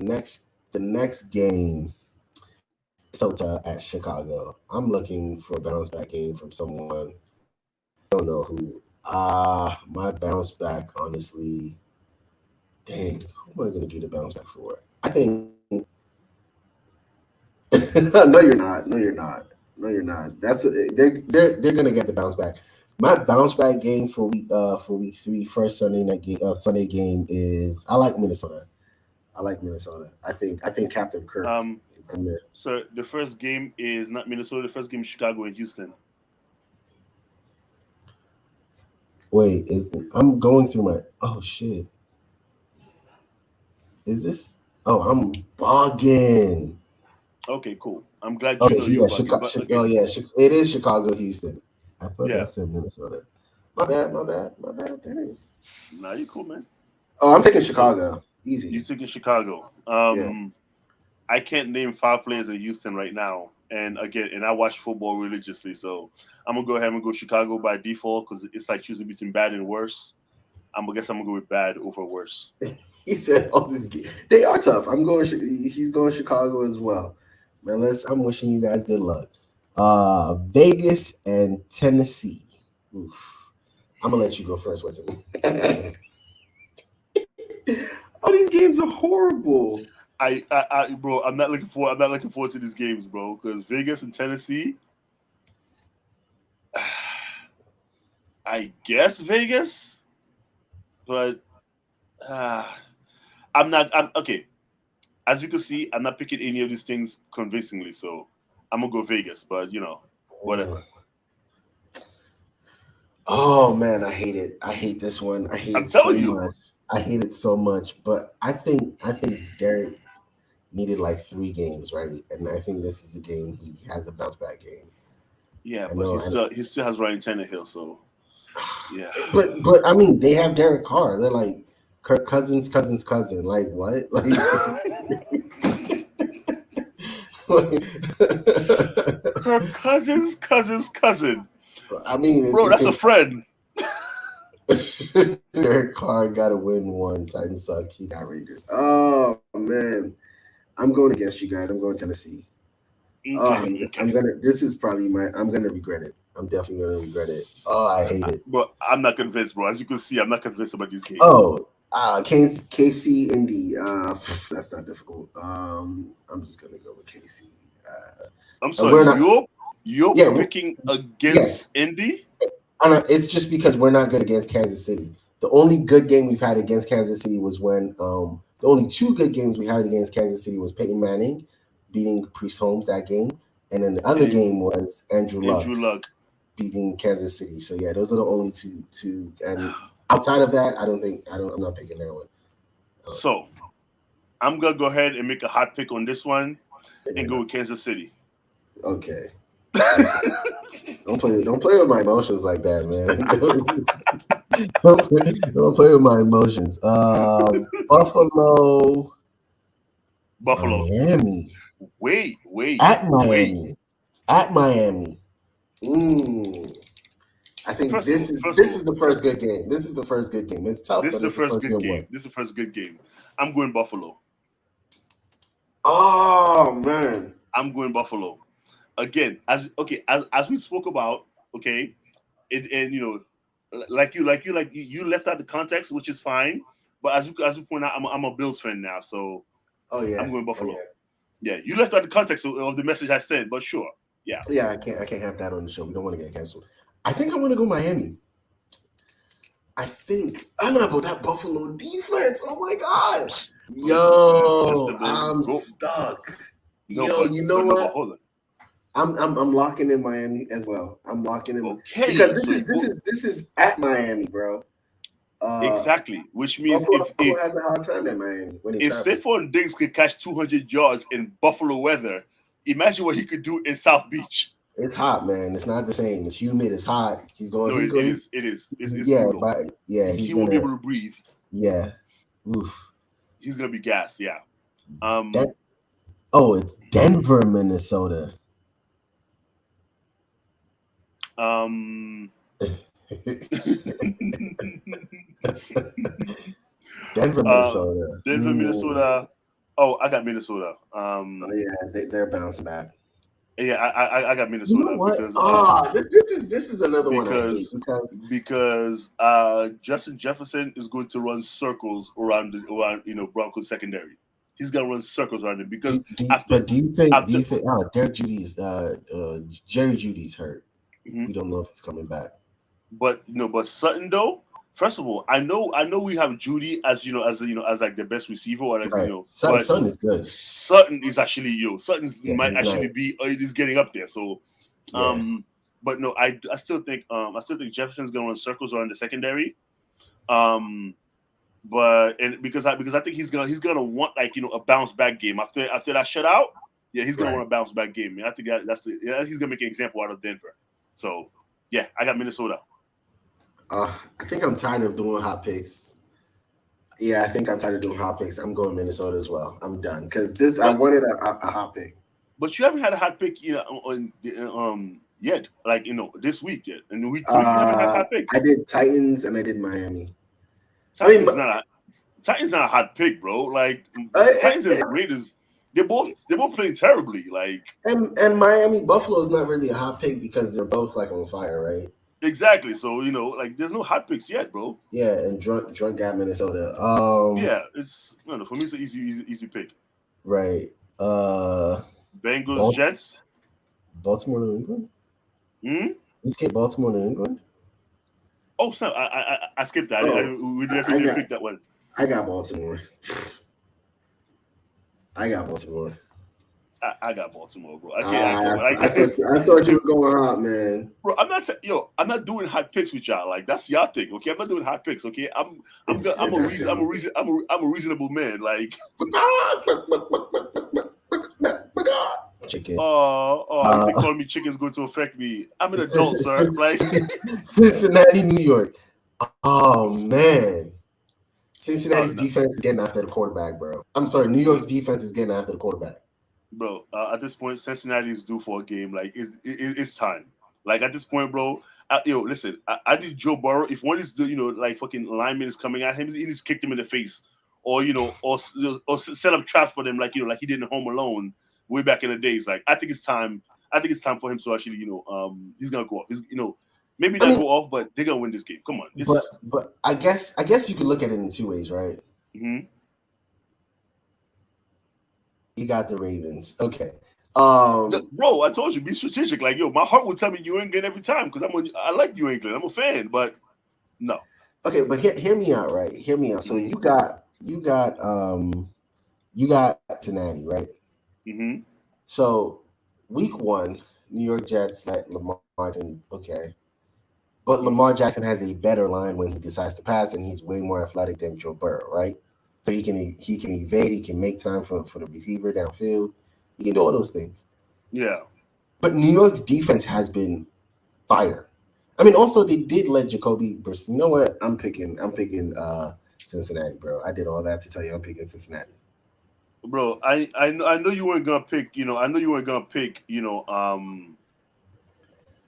next game, Minnesota at Chicago. I'm looking for a bounce back game from someone. I don't know who. My bounce back, honestly. Dang, who am I going to do the bounce back for? I think. No, you're not. No, you're not. They're gonna get the bounce back. My bounce back game for week 3, first Sunday game is I like Minnesota. I think Captain Kirk is gonna. So the first game is not Minnesota. The first game is Chicago and Houston. Wait, I'm going through my shit. Is this? Oh, I'm bugging. Okay, cool. I'm glad you know Chicago. It is Chicago, Houston. I thought I said Minnesota. My bad. Dang. Nah, you cool, man. Oh, I'm taking Chicago. Easy. You took Chicago. I can't name 5 players in Houston right now. And again, I watch football religiously, so I'm gonna go ahead and go Chicago by default because it's like choosing between bad and worse. I'm gonna go with bad over worse. He said, "Oh, this game. They are tough." He's going Chicago as well. Man, I'm wishing you guys good luck. Vegas and Tennessee. Oof. I'm gonna let you go first, Wesley. Oh, these games are horrible. Bro, I'm not looking forward to these games, bro, because Vegas and Tennessee. I guess Vegas, but I'm okay. As you can see, I'm not picking any of these things convincingly, so I'm gonna go Vegas. But whatever. Oh man, I hate it. I hate this one. I hate I'm it so telling you. much. I hate it so much. But I think Derek needed like 3 games, right? And I think this is the game he has a bounce back game. Yeah, but he still has Ryan Tannehill, so yeah. But I mean, they have Derek Carr. They're like Kirk Cousins' cousin. Like what? Like Kirk Cousins' cousin. I mean, bro, that's a friend. Derek Carr got to win one. Titans suck. He got Raiders. Oh man, I'm going against you guys. I'm going Tennessee. Okay. I'm gonna. This is probably I'm gonna regret it. I'm definitely gonna regret it. Oh, I hate it. But I'm not convinced, bro. As you can see, I'm not convinced about these games. Oh, KC Indy. That's not difficult. I'm just gonna go with KC. I'm sorry. You're picking against Indy? It's just because we're not good against Kansas City. The only good game we've had against Kansas City was when the only 2 good games we had against Kansas City was Peyton Manning beating Priest Holmes that game, and then the other game was Andrew Luck beating Kansas City. So yeah, those are the only two. And outside of that, I'm not picking that one. So I'm gonna go ahead and make a hot pick on this one and go with Kansas City. Okay. Don't play with my emotions like that, man. don't play with my emotions. Buffalo. Miami. Wait. At Miami. I think this is the first good game. This is the first good game. It's tough. This is the first good game. I'm going Buffalo. Oh man. I'm going Buffalo. Again, as we spoke about, okay, and like you left out the context, which is fine. But as you point out, I'm a Bills fan now, so I'm going Buffalo. Yeah, you left out the context of the message I sent, but sure, yeah. Yeah, I can't have that on the show. We don't want to get canceled. I think I want to go Miami. I know about that Buffalo defense. Oh my gosh, yo, I'm stuck. You know what? Hold on. I'm locking in Miami as well. I'm locking in because this is at Miami, bro. Exactly, which means Buffalo has a hard time at Miami. If Stephon Diggs could catch 200 yards in Buffalo weather, imagine what he could do in South Beach. It's hot, man. It's not the same. It's humid. It's hot. He's going. No, it is. It's yeah, brutal. but yeah, he won't be able to breathe. Yeah. Oof. He's gonna be gassed. Yeah. It's Denver, Minnesota. Denver, Minnesota. Oh, I got Minnesota. They're bouncing back. Yeah, I got Minnesota. You know what? Because this is another one I hate because Justin Jefferson is going to run circles around Broncos secondary. He's gonna run circles around it because. Do you think? Derek Judy's Jerry Judy's hurt. Mm-hmm. We don't know if he's coming back. But Sutton though. First of all, I know we have Judy as like the best receiver, or Sutton is good. Sutton is actually be he's getting up there. So, but no, I still think Jefferson's gonna run circles around the secondary. But because I think he's gonna want a bounce back game after that shutout. Yeah, he's gonna want a bounce back game. And I think he's gonna make an example out of Denver. So yeah, I got Minnesota. I think I'm tired of doing hot picks. Yeah, I think I'm tired of doing hot picks. I'm going Minnesota as well. I'm done because I wanted a hot pick. But you haven't had a hot pick, yet, like this week yet. In the week 3, you haven't had a hot pick. I did Titans and I did Miami. Titans not a hot pick, bro. Like Titans and Raiders, they're both playing terribly. Like and Miami Buffalo is not really a hot pick because they're both like on fire, right? Exactly. So like there's no hot picks yet, bro. Yeah, and drunk got Minnesota. Yeah, it's for me it's an easy pick. Right. Bengals, Jets. Baltimore, New England. You skip Baltimore, New England. Oh, snap! I skipped that. We definitely picked that one. I got Baltimore. I got Baltimore. I got Baltimore, bro. I thought you were going hot, man. Bro, I'm not doing hot picks with y'all. Like that's y'all thing, okay? I'm not doing hot picks, okay? I'm a reasonable man. Like, chicken. They call me chicken's going to affect me. I'm an adult, sir. Like Cincinnati, New York. Oh man. Cincinnati's defense is getting after the quarterback, bro. I'm sorry, New York's defense is getting after the quarterback. Bro, at this point, Cincinnati is due for a game. Like, it's time. Like, at this point, bro, listen, I need Joe Burrow. If one is, like, fucking lineman is coming at him, he just kicked him in the face. Or, or set up traps for them, like, like he did in Home Alone way back in the days. Like, I think it's time for him to actually, he's going to go off. Maybe not go off, but they're going to win this game. Come on. But I guess you could look at it in two ways, right? Mm-hmm. You got the Ravens. Okay. Bro, I told you, be strategic. Like, my heart will tell me New England every time because I like New England. I'm a fan, but no. Okay, but hear me out, right? Hear me out. So you got Cincinnati, right? Mm-hmm. So week 1, New York Jets let Lamar Jackson, okay. But Lamar Jackson has a better line when he decides to pass, and he's way more athletic than Joe Burrow, right? So he can evade, he can make time for the receiver downfield. He can do all those things. Yeah. But New York's defense has been fire. I mean, also they did let Jacoby Brissett. You know what? I'm picking Cincinnati, bro. I did all that to tell you I'm picking Cincinnati. Bro, I know you weren't gonna pick,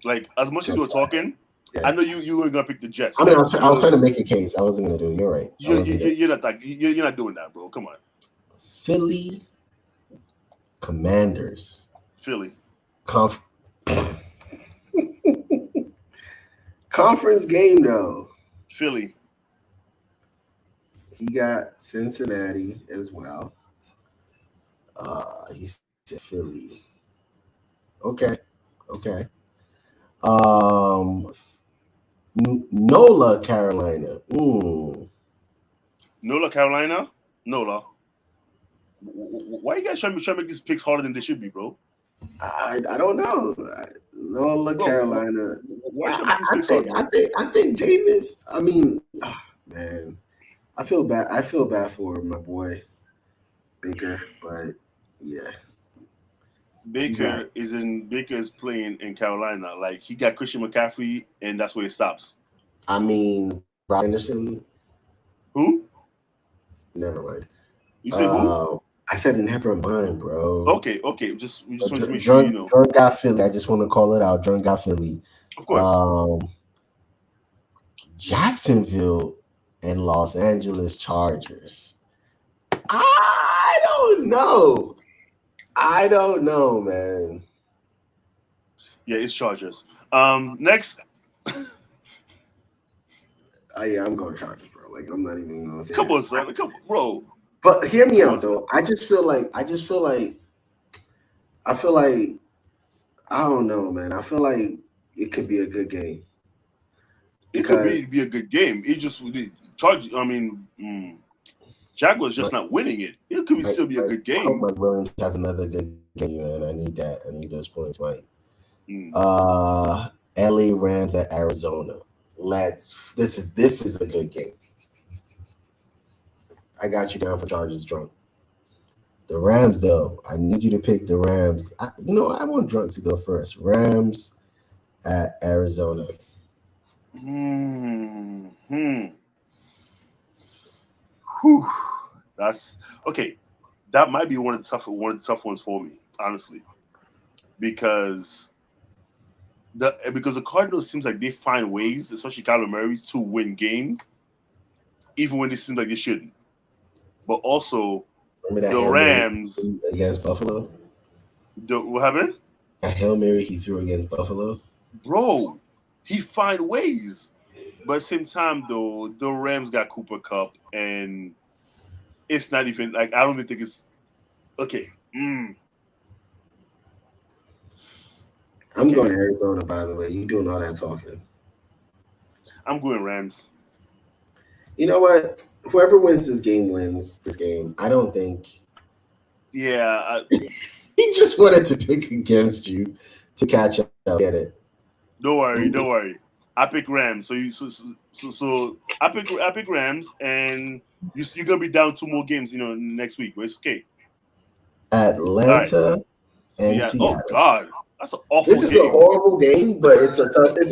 like as much as you were talking, yeah. I know you weren't gonna pick the Jets. I mean, I was trying to make a case. I wasn't gonna do it. You're right. You're not doing that, bro. Come on. Philly Commanders. Philly. Conference game though. Philly. He got Cincinnati as well. He said Philly. Okay. Nola, Carolina. Nola, Carolina? Nola. Why you guys trying to make these picks harder than they should be, bro? I don't know. Nola, Carolina. I think Jameis. I mean, man, I feel bad for my boy Baker, but yeah. Baker is playing in Carolina. Like he got Christian McCaffrey, and that's where it stops. I mean, Brian Anderson. Who? Never mind. You said who? I said never mind, bro. Okay. We just want to make sure you know. Drunk got Philly. I just want to call it out. Drunk got Philly. Of course. Jacksonville and Los Angeles Chargers. I don't know, man. Yeah, it's Chargers. Next. Yeah, I'm going Chargers, bro. Like, I'm not even going to say Come on, son. Come on, bro. But hear me out, though. I feel like, I don't know, man. I feel like it could be a good game. It could be a good game. It just Jaguars just not winning it. It could still be a good game. I hope Mike Williams has another good game, and I need that. I need those points, Mike. LA Rams at Arizona. This is a good game. I got you down for Chargers, Drunk. The Rams, though, I need you to pick the Rams. I want Drunk to go first. Rams at Arizona. Whew. That's okay. That might be one of the tough ones for me, honestly, because the Cardinals seems like they find ways, especially Kyler Murray, to win games, even when it seems like they shouldn't. But also, the Rams against Buffalo. What happened? A Hail Mary he threw against Buffalo. Bro, he find ways. But at the same time, though, the Rams got Cooper Kupp, and it's not even like I don't even think it's okay. I'm going to Arizona, by the way. You doing all that talking? I'm going Rams. You know what? Whoever wins this game wins this game. I don't think. Yeah. He just wanted to pick against you to catch up. Get it? Don't worry. I pick Rams. So I pick Rams, and you're gonna be down 2 more games, next week. But it's okay. Atlanta and Seattle. Oh God, that's an awful. This is a horrible game, but it's a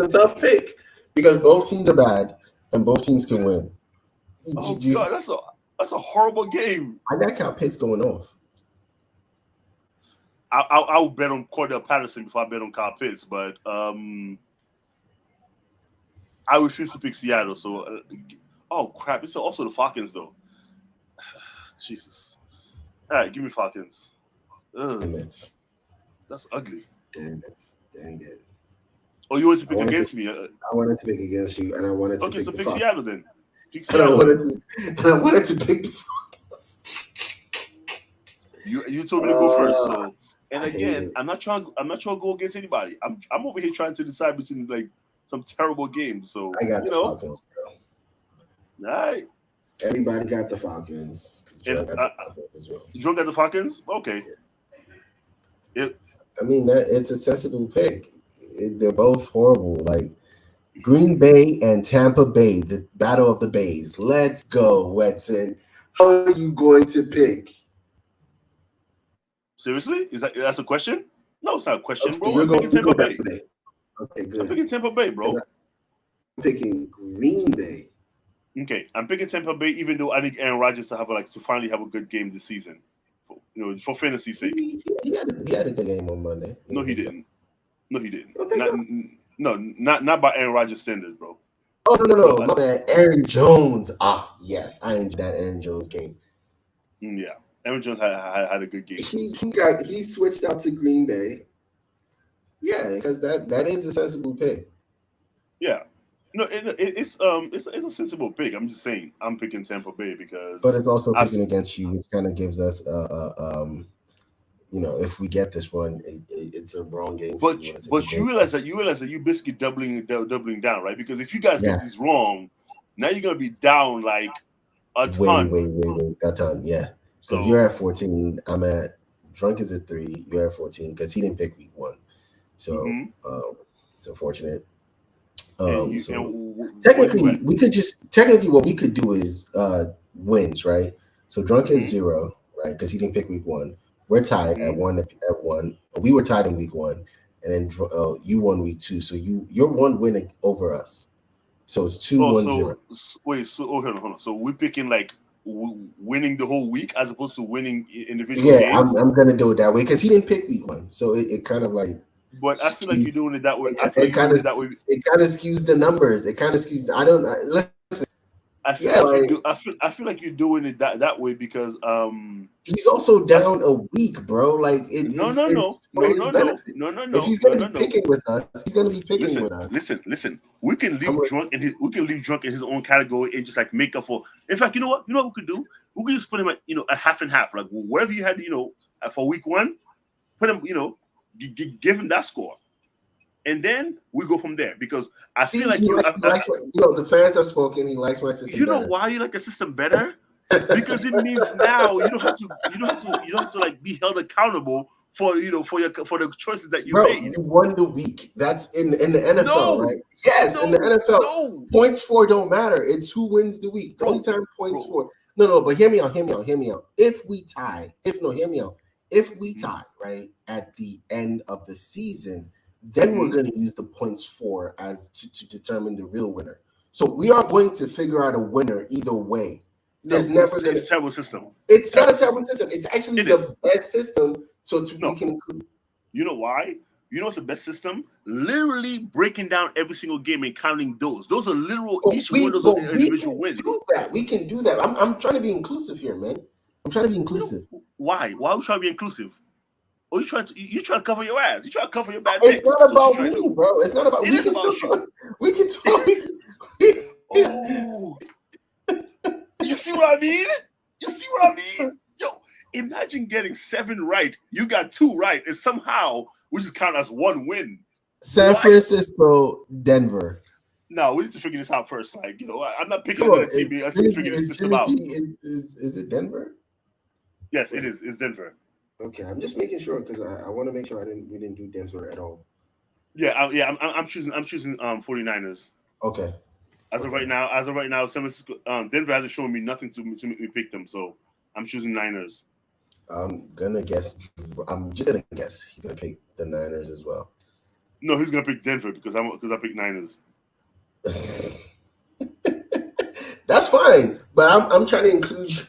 tough pick because both teams are bad and both teams can win. Oh God, that's a horrible game. I got Kyle Pitts going off. I'll bet on Cordell Patterson before I bet on Kyle Pitts, but I refuse to pick Seattle. So, oh crap! It's also the Falcons, though. Jesus. All right, give me Falcons. Damn it. That's ugly. Damn it. Oh, you wanted to pick against me? I wanted to pick against you, and I wanted to pick so the pick Falcons. Seattle then. Pick And I Seattle. wanted to pick the Falcons. You told me to go first, so. And again, I'm not trying to go against anybody. I'm over here trying to decide between like some terrible games. So I got the Falcons, bro. All right. Everybody got the Falcons. Got the Falcons as well. You got the Falcons? Okay. I mean, it's a sensible pick. They're both horrible. Like Green Bay and Tampa Bay, the battle of the bays. Let's go, Wetson. How are you going to pick? Seriously? That's a question? No, it's not a question, bro. You're picking Tampa Bay. Okay, good. I'm picking Tampa Bay, bro. I'm picking Green Bay. Okay, I'm picking Tampa Bay, even though I need Aaron Rodgers to finally have a good game this season, for fantasy sake. He had a good game on Monday. No, he didn't. Not by Aaron Rodgers standards, bro. Oh no! My bad. Aaron Jones. Yes, I enjoyed that Aaron Jones game. Yeah, Aaron Jones had a good game. He switched out to Green Bay. Yeah, because that is a sensible pick. Yeah. No, it's a sensible pick. I'm just saying I'm picking Tampa Bay because. But it's also picking against you, which kind of gives us if we get this one, it's a wrong game. But you realize that you basically doubling down, right? Because if you guys get these wrong, now you're gonna be down like a ton. Wait, a ton, yeah. Because you're at 14, I'm at Drunk is at 3. You're at 14 because he didn't pick week 1, so it's unfortunate. Technically, what we could do is wins, right? So Drunk is 0, right? Because he didn't pick week 1. We're tied at 1. At 1, we were tied in week 1, and then you won week 2. So you're 1 win over us. So it's 2-1-0. Wait, hold on. So we're picking like winning the whole week as opposed to winning individual games. Yeah, I'm gonna do it that way because he didn't pick week 1, so it kind of like. But I feel like you're doing it that way. It kind of skews the numbers. It kind of skews. Listen. I feel like you're doing it that way because he's also down a week, bro. Like no. If he's gonna be picking with us, he's gonna be picking with us. Listen. We can leave Drunk in his own category and just like make up for. In fact, you know what we could do? We could just put him at a half and half. Like whatever you had, for week 1, put him, give him that score, and then we go from there. Because I feel like the fans have spoken. He likes my system. You know why you like the system better? Because it means now you don't have to like be held accountable for the choices that you made. You won the week. That's in the NFL, right? Yes, in the NFL, points for don't matter. It's who wins the week. The only time points for. No. But hear me out. If we tie, right at the end of the season, then we're going to use the points for as to determine the real winner. So we are going to figure out a winner either way. There's never going to be a terrible system. It's not a terrible system. It's actually the best system. So we can include. You know why? You know what's the best system? Literally breaking down every single game and counting those. Those are literal. Each one of those are individual wins. We can do that. I'm trying to be inclusive here, man. I'm trying to be inclusive. Why? Why are we trying to be inclusive? Or you try to cover your ass. You try to cover your bad. It's not about me, bro. It's not about. It is about you. We can talk. Oh, you see what I mean? Yo, imagine getting 7 right. You got 2 right, and somehow we just count as 1 win. San Francisco, Denver. No, we need to figure this out first. Like, I'm not picking another team. I need to figure this system out. Is it Denver? Yes, it is. It's Denver. Okay, I'm just making sure because I want to make sure we didn't do Denver at all. Yeah, I'm choosing 49ers. Okay. As of right now, San Francisco, Denver hasn't shown me nothing to make me pick them, so I'm choosing Niners. I'm just gonna guess he's gonna pick the Niners as well. No, he's gonna pick Denver because I picked Niners. That's fine, but I'm trying to include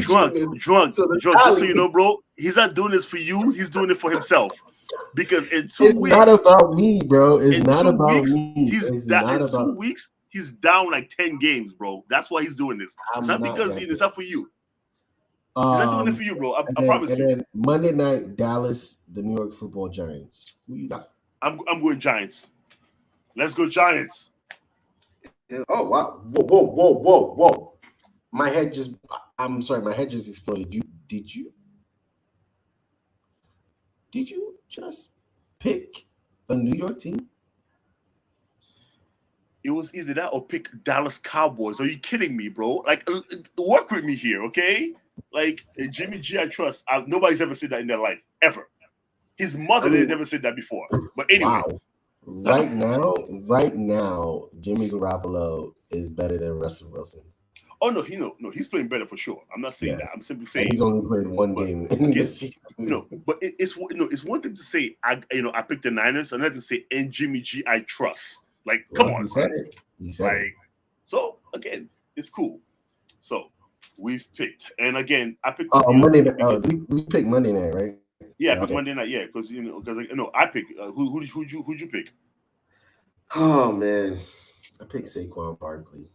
Drunk. Just so you know, bro, he's not doing this for you. He's doing it for himself. Because in 2 weeks, not about me, bro. It's not about me. In 2 weeks, he's down like 10 games, bro. That's why he's doing this. It's not because it's not for you. He's not doing it for you, bro. I promise you. And then Monday night, Dallas, the New York Football Giants. Who you got? I'm going Giants. Let's go Giants. Oh wow! Whoa! My head just exploded. Did you just pick a New York team? It was either that or pick Dallas Cowboys. Are you kidding me, bro? Like, work with me here, okay? Like, Jimmy G, I trust. Nobody's ever said that in their life, ever. His mother never said that before. But anyway. Wow. Right now, Jimmy Garoppolo is better than Russell Wilson. Oh no, he's playing better for sure. I'm not saying that. I'm simply saying he's only played one game in the season. But it's one thing to say I picked the Niners, another to say and Jimmy G I trust. Like, come on, he said it. So again, it's cool. So we've picked, and again, I picked. Monday night. We picked Monday night, right? Yeah, because Monday night. Yeah, because I picked. Who'd you pick? Oh man, I picked Saquon Barkley.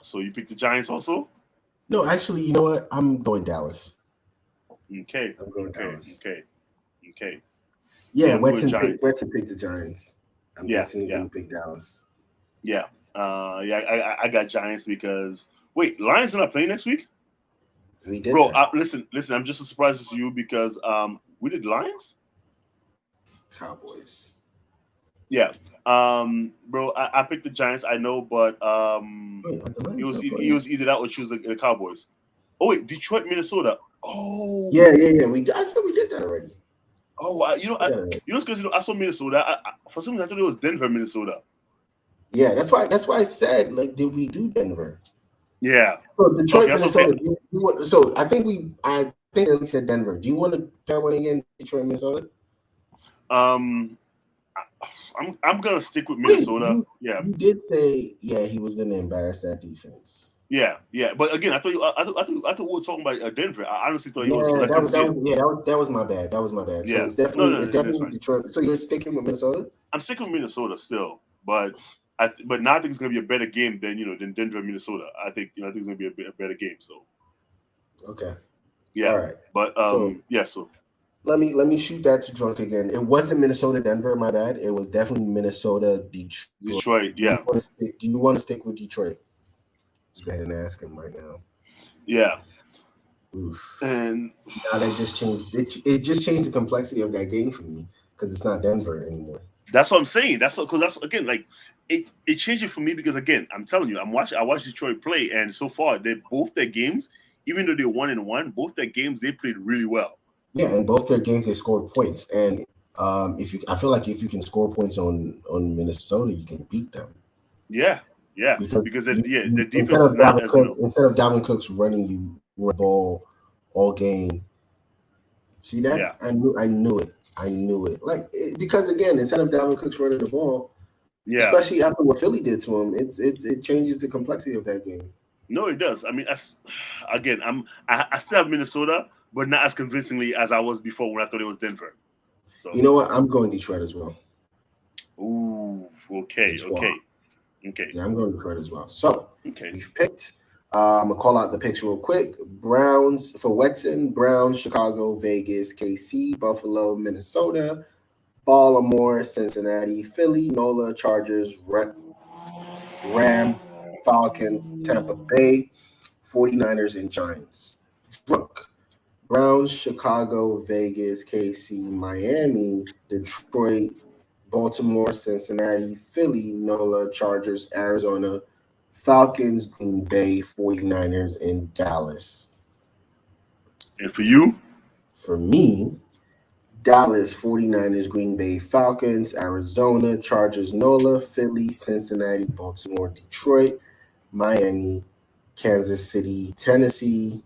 So you picked the Giants also? No, actually, you know what? I'm going Dallas. Okay. I'm going Dallas. Okay. Yeah, Wetson picked the Giants. I'm guessing he's going to pick Dallas. Yeah. I got Giants because Lions are not playing next week? We did. Bro, listen, I'm just as surprised as you because we did Lions? Cowboys. Yeah. Bro, I picked the Giants, I know, but it was either that or choose the Cowboys. Oh wait, Detroit, Minnesota. Oh yeah. I said we did that already. Oh, it's because I saw Minnesota. For some reason I thought it was Denver, Minnesota. Yeah, that's why I said, like, did we do Denver? Yeah. So Detroit, Minnesota. So I think we said Denver. Do you want to pair one again, Detroit, Minnesota? I'm gonna stick with Minnesota. You did say he was gonna embarrass that defense. Yeah. But again, I thought we were talking about Denver. I honestly thought that was my bad. So yeah. it's definitely Detroit. So you're sticking with Minnesota? I'm sticking with Minnesota still, but now I think it's gonna be a better game than Denver, Minnesota. I think it's gonna be a better game. So okay. Yeah. All right. But so let me shoot that to Drunk again. It wasn't Minnesota, Denver. My bad. It was definitely Minnesota, Detroit. Yeah. Do you want to stick with Detroit? Just go ahead and ask him right now. Yeah. Oof. And now that just changed. It just changed the complexity of that game for me because it's not Denver anymore. That's what I'm saying. That's again, like it changed it for me because again, I'm telling you, I watched Detroit play, and so far both their games, even though they're 1-1, both their games they played really well. Yeah, and both their games they scored points, and I feel like if you can score points on Minnesota, you can beat them. Yeah, because the defense instead of Dalvin Cook's running you the ball all game. See that? Yeah. I knew it. Like because again, instead of Dalvin Cook's running the ball, especially after what Philly did to him, it changes the complexity of that game. No, it does. I mean, I still have Minnesota, but not as convincingly as I was before when I thought it was Denver. So you know what? I'm going Detroit as well. Ooh, okay. Yeah, I'm going Detroit as well. So we've picked. I'm gonna call out the picks real quick. Browns for Wetson, Browns, Chicago, Vegas, KC, Buffalo, Minnesota, Baltimore, Cincinnati, Philly, NOLA, Chargers, Rams, Falcons, Tampa Bay, 49ers, and Giants. Drunk. Browns, Chicago, Vegas, KC, Miami, Detroit, Baltimore, Cincinnati, Philly, NOLA, Chargers, Arizona, Falcons, Green Bay, 49ers, and Dallas. And for you? For me, Dallas, 49ers, Green Bay, Falcons, Arizona, Chargers, NOLA, Philly, Cincinnati, Baltimore, Detroit, Miami, Kansas City, Tennessee,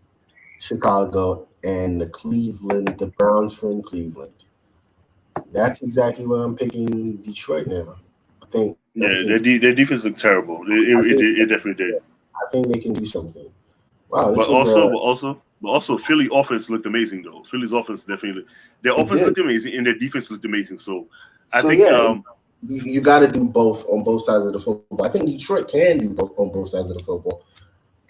Chicago, and the Browns from Cleveland. That's exactly why I'm picking Detroit now. I think. Their defense looked terrible. It definitely did. I think they can do something. Wow, but also, Philly offense looked amazing though. Philly's offense definitely. Their offense looked amazing and their defense looked amazing. So I think you got to do both on both sides of the football. I think Detroit can do both on both sides of the football.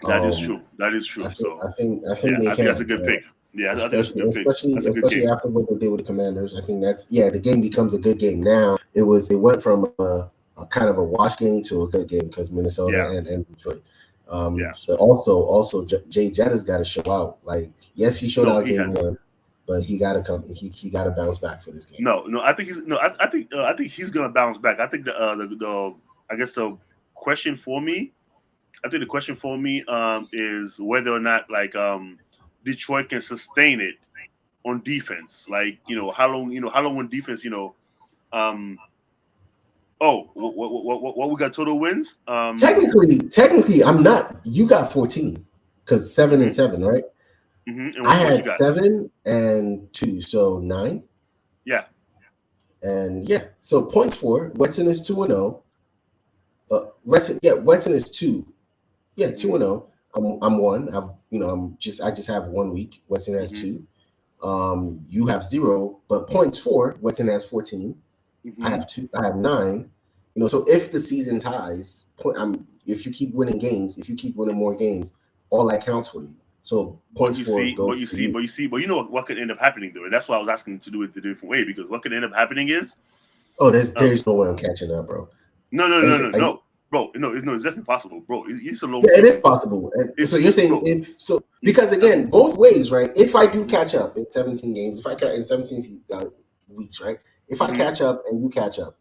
That is true. I think that's a good pick. Yeah, I think that's a good pick. Especially after what they did with the Commanders. I think the game becomes a good game now. It went from a kind of a wash game to a good game because Minnesota and Detroit. So also Jay Jetta's got to show out. Like, yes, he showed out game one, but he got to come. He got to bounce back for this game. I think he's gonna bounce back. I think the question for me. I think the question for me is whether or not Detroit can sustain it on defense. Like, how long on defense, what we got total wins? Technically I'm not. You got 14 because 7 and 7, right? Mm-hmm. I had 7 and 2, so 9. Yeah. And so points for Weston is 2-0. Weston is 2. Yeah, 2-0. I'm 1. I just have 1 week. Weston has 2. You have 0, but points for Weston has 14. Mm-hmm. I have 2. I have 9. So if the season ties, if you keep winning games, if you keep winning more games, all that counts for you. So points for goes. But you know what could end up happening though, and that's why I was asking to do it the different way, because what could end up happening is, there's no way I'm catching up, bro. No. Bro, it's definitely possible, bro. It's a low. Yeah, it is possible. So you're saying because again, both ways, right? If I do catch up in 17 games, if I catch in 17 weeks, right? If I catch up and you catch up,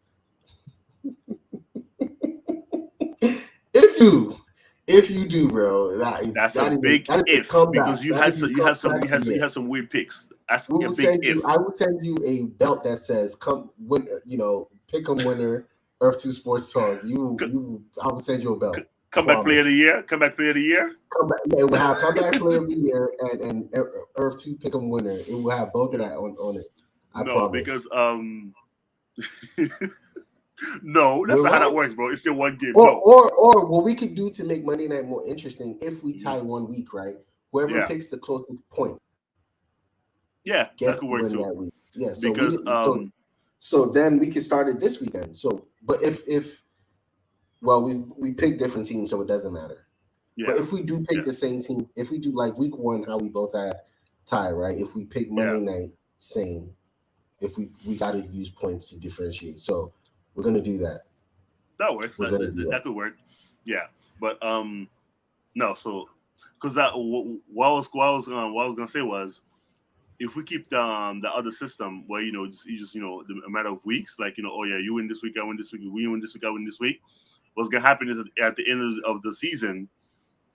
if you do, bro, that's a big if, because you have some weird picks. I will send you a belt that says "Come win," pick 'em winner. Earth2 Sports Talk. I will send you a belt. Comeback player of the year. Comeback player of the year and Earth2 pick 'em winner. It will have both of that on it. I promise. Because no, that's not how that works, bro. It's still one game. Or what we could do to make Monday night more interesting, if we tie 1 week, right? Whoever picks the closest point. Yeah, that could work too. That week. Yeah, so so then we can start it this weekend. So, but if we pick different teams, so it doesn't matter. Yeah. But if we do pick the same team, if we do like week 1, how we both had tie, right? If we pick Monday night, same. If we got to use points to differentiate, so we're gonna do that. That works. That could work. Yeah, but no. So because what I was gonna say was, if we keep the other system where just a matter of weeks, like you win this week, I win this week, we win this week, I win this week. What's gonna happen is at the end of the season,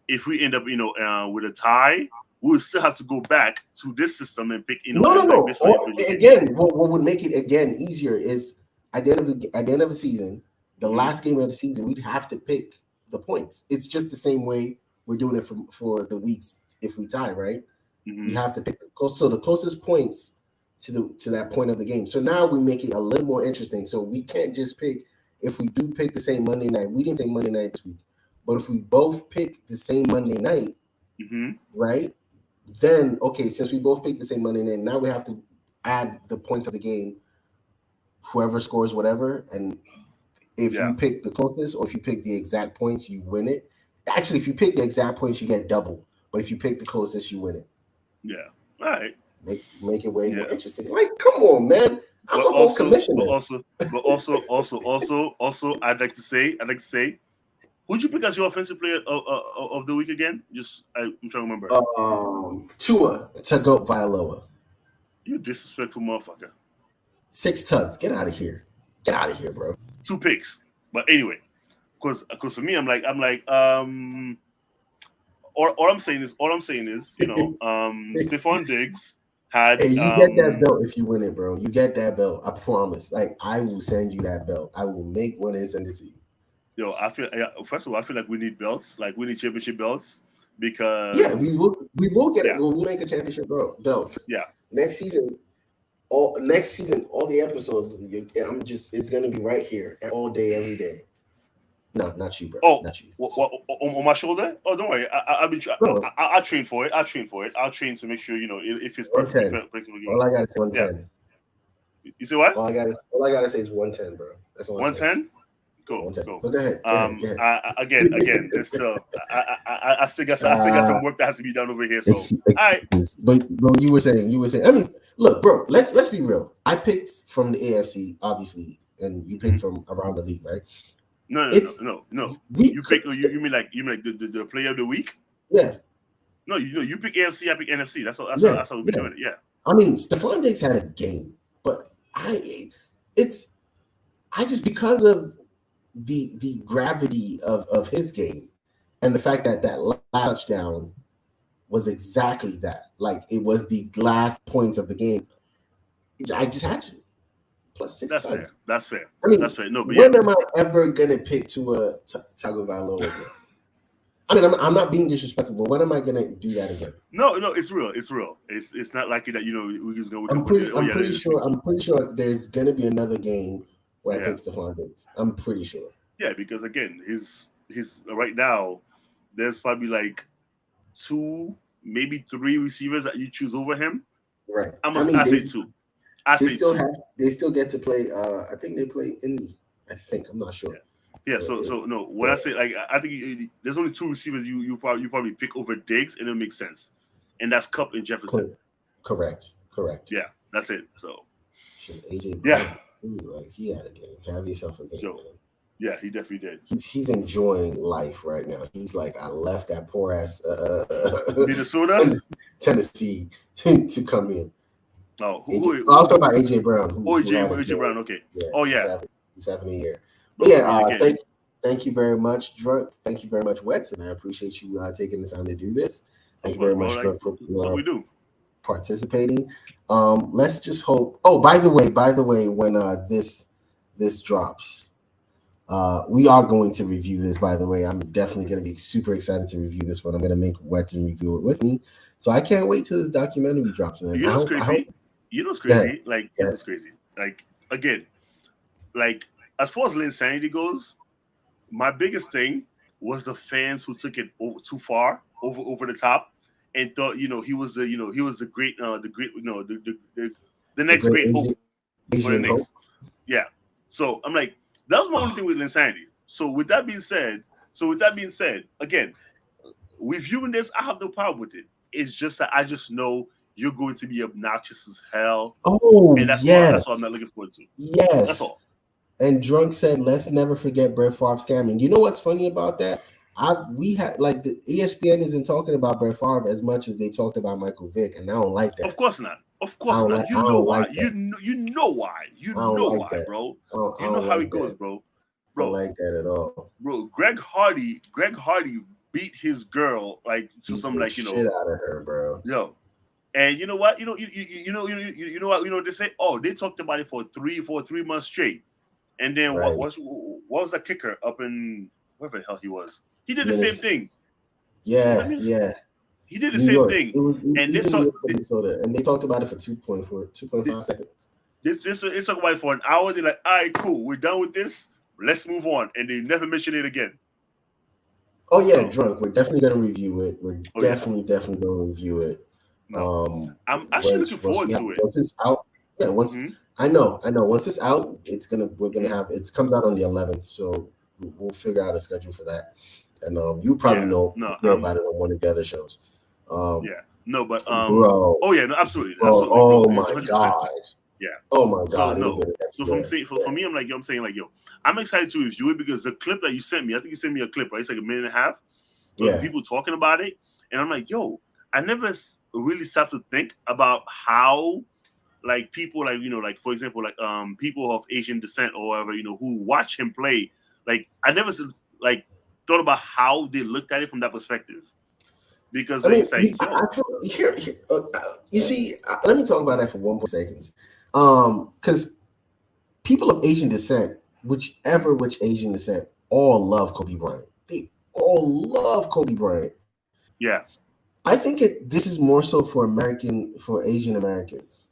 if we end up with a tie, we'll still have to go back to this system and pick. No. Again, what would make it again easier is at the end of the season, the last game of the season, we'd have to pick the points. It's just the same way we're doing it for the weeks if we tie, right? Mm-hmm. You have to pick the closest points to that point of the game. So now we make it a little more interesting. So we can't just pick if we do pick the same Monday night. We didn't pick Monday night this week, but if we both pick the same Monday night, right? Then since we both picked the same Monday night, now we have to add the points of the game. Whoever scores whatever, and if you pick the closest or if you pick the exact points, you win it. Actually, if you pick the exact points, you get double. But if you pick the closest, you win it. Yeah. All right. Make it way more interesting. Like, come on, man. I'm a whole commissioner. Also, I'd like to say, who'd you pick as your offensive player of the week again? I'm trying to remember. Tua Tagovailoa. You disrespectful motherfucker. 6 tugs. Get out of here. Get out of here, bro. 2 picks. But anyway, because for me, I'm like, all I'm saying is, Stephon Diggs had. Hey, you get that belt if you win it, bro. You get that belt. I promise. Like, I will send you that belt. I will make one and send it to you. Yo, first of all, I feel like we need belts. Like, we need championship belts because we will get it. We'll make a championship belt. Yeah. Next season, all the episodes, it's gonna be right here all day, every day. No, not you, bro. Oh, not you. On my shoulder? Oh, don't worry. I'll train for it. I'll train to make sure if it's perfect. All I got is 110. Yeah. You say what? All I gotta say is 110, bro. That's 110. Cool. Go ahead. Again, I still got some work that has to be done over here. So, all right. But you were saying. I mean, look, bro. Let's be real. I picked from the AFC, obviously, and you picked from around the league, right? No. You pick. You mean like the player of the week? Yeah. No, you pick AFC. I pick NFC. That's how we've been doing it. Yeah. I mean, Stephon Diggs had a game, but I just because of the gravity of his game and the fact that last touchdown was exactly that. Like, it was the last points of the game. I just had to. Plus 6 tugs. That's fair. I mean, that's fair. No, but when am I ever gonna pick Tua Tagovailoa again? I mean, I'm not being disrespectful, but when am I gonna do that again? No, it's real. It's not like that. We just go. I'm pretty sure there's gonna be another game where I pick Stephon Diggs. I'm pretty sure. Yeah, because again, his right now, there's probably like 2, maybe 3 receivers that you choose over him. Right. I say 2. They still get to play. I think they play Indy. I'm not sure. Yeah. So no. When I say, like, I think there's only 2 receivers you probably pick over Diggs, and it makes sense, and that's Kupp and Jefferson. Correct. Yeah, that's it. So. AJ. Yeah. Like, he had a game. Have yourself a game. So, yeah, he definitely did. He's enjoying life right now. He's like, I left that poor ass Minnesota, Tennessee to come in. Oh, I was talking about AJ Brown. AJ Brown. Okay. Yeah, he's having a year. But yeah, thank you very much, Drunk. Thank you very much, Weds, and I appreciate you taking the time to do this. Thank you very much, Drunk, for we do. participating. Let's just hope. Oh, by the way, when this drops, we are going to review this. By the way, I'm definitely going to be super excited to review this one. I'm going to make Wets and review it with me. So I can't wait till this documentary drops, man. You know what's crazy? It's crazy. Like, again, like, as far as Linsanity goes, my biggest thing was the fans who took it too far, over the top, and thought he was the great the next great hope for the Knicks. Yeah. So I'm like, that was my only thing with Linsanity. So with that being said, again, reviewing this, I have no problem with it. It's just that I just know you're going to be obnoxious as hell. Oh, and that's what I'm not looking forward to. Yes. That's all. And Drunk said, let's never forget Brett Favre scamming. You know what's funny about that? We had, like, the ESPN isn't talking about Brett Favre as much as they talked about Michael Vick, and I don't like that. Of course not. You know why. You know why. You know why, bro. You know how it goes, bro. I don't like that at all. Bro, Greg Hardy beat his girl like to some, like, shit out of her, bro. Yo, and you know what? You know what they say? Oh, they talked about it for 3 months straight, and then what was that kicker up in wherever the hell he was? He did the same thing. Yeah. He did the same thing, and they talked about it for 2.5 seconds. They talked about it for an hour. They're like, all right, cool, we're done with this. Let's move on, and they never mentioned it again. Oh yeah, Drunk. We're definitely gonna review it. We're definitely gonna review it. No. I'm actually looking forward to it. Once it's out, I know. Once it's out, we're gonna have it comes out on the 11th, so we'll figure out a schedule for that. And you probably know about it on one of the other shows. Bro. Oh yeah, absolutely. Oh absolutely. my 100%. gosh. Yeah. Oh my So God. no. So for me, I'm saying, I'm excited to review it because the clip that you sent me, I think you sent me a clip, right? It's like a minute and a half. Yeah. People talking about it, and I'm like, yo, I never really stopped to think about how, like, people, like, you know, like, for example, like, people of Asian descent or whatever, you know, who watch him play, like, I never like thought about how they looked at it from that perspective. Because I mean, it's like, you see, let me talk about that for 1 second. Because people of Asian descent, which Asian descent, all love Kobe Bryant. They all love Kobe Bryant. Yeah. I think this is more so for Asian Americans.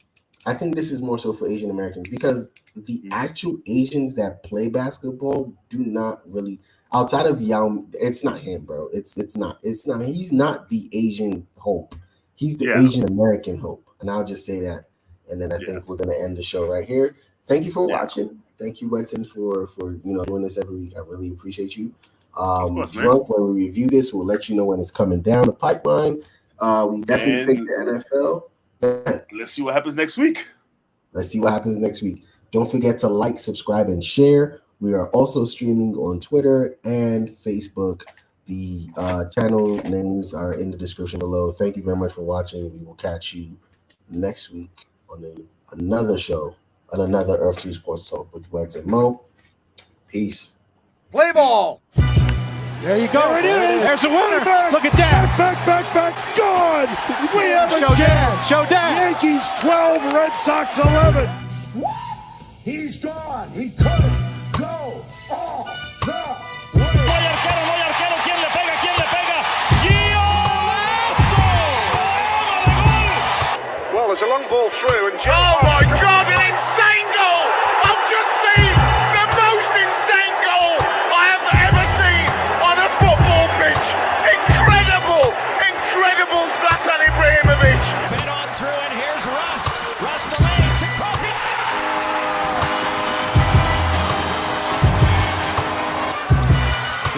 I think this is more so for Asian Americans because the actual Asians that play basketball do not really, outside of Yao, it's not him, bro. It's not. He's not the Asian hope. He's the Asian American hope. And I'll just say that. And then I think we're gonna end the show right here. Thank you for watching. Thank you, Wedson, for doing this every week. I really appreciate you. Drunk, when we review this, we'll let you know when it's coming down the pipeline. We definitely picked the NFL. Let's see what happens next week. Don't forget to like, subscribe, and share. We are also streaming on Twitter and Facebook. The channel names are in the description below. Thank you very much for watching. We will catch you next week on another show, on another Earth2 Sports Talk with Weds and Mo. Peace. Play ball. There you go. There it is. There's a winner. Look at that. Back. Gone. We have a chance. Showdown. Yankees 12, Red Sox 11. He's gone. He couldn't go all the way. No hay arquero, ¿quién le pega? ¡Golazo! Well, there's a long ball through, and Oh my God, an insane goal! I've just seen the most insane goal I have ever seen on a football pitch. Incredible Zlatan Ibrahimovic. Been on through, and here's Rust. Rust delays to Kobe.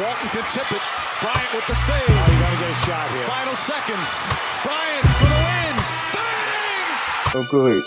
Walton can tip it. Bryant with the save. Oh, you gotta get a shot here. Final seconds. Bryant for the win. Bang! So good.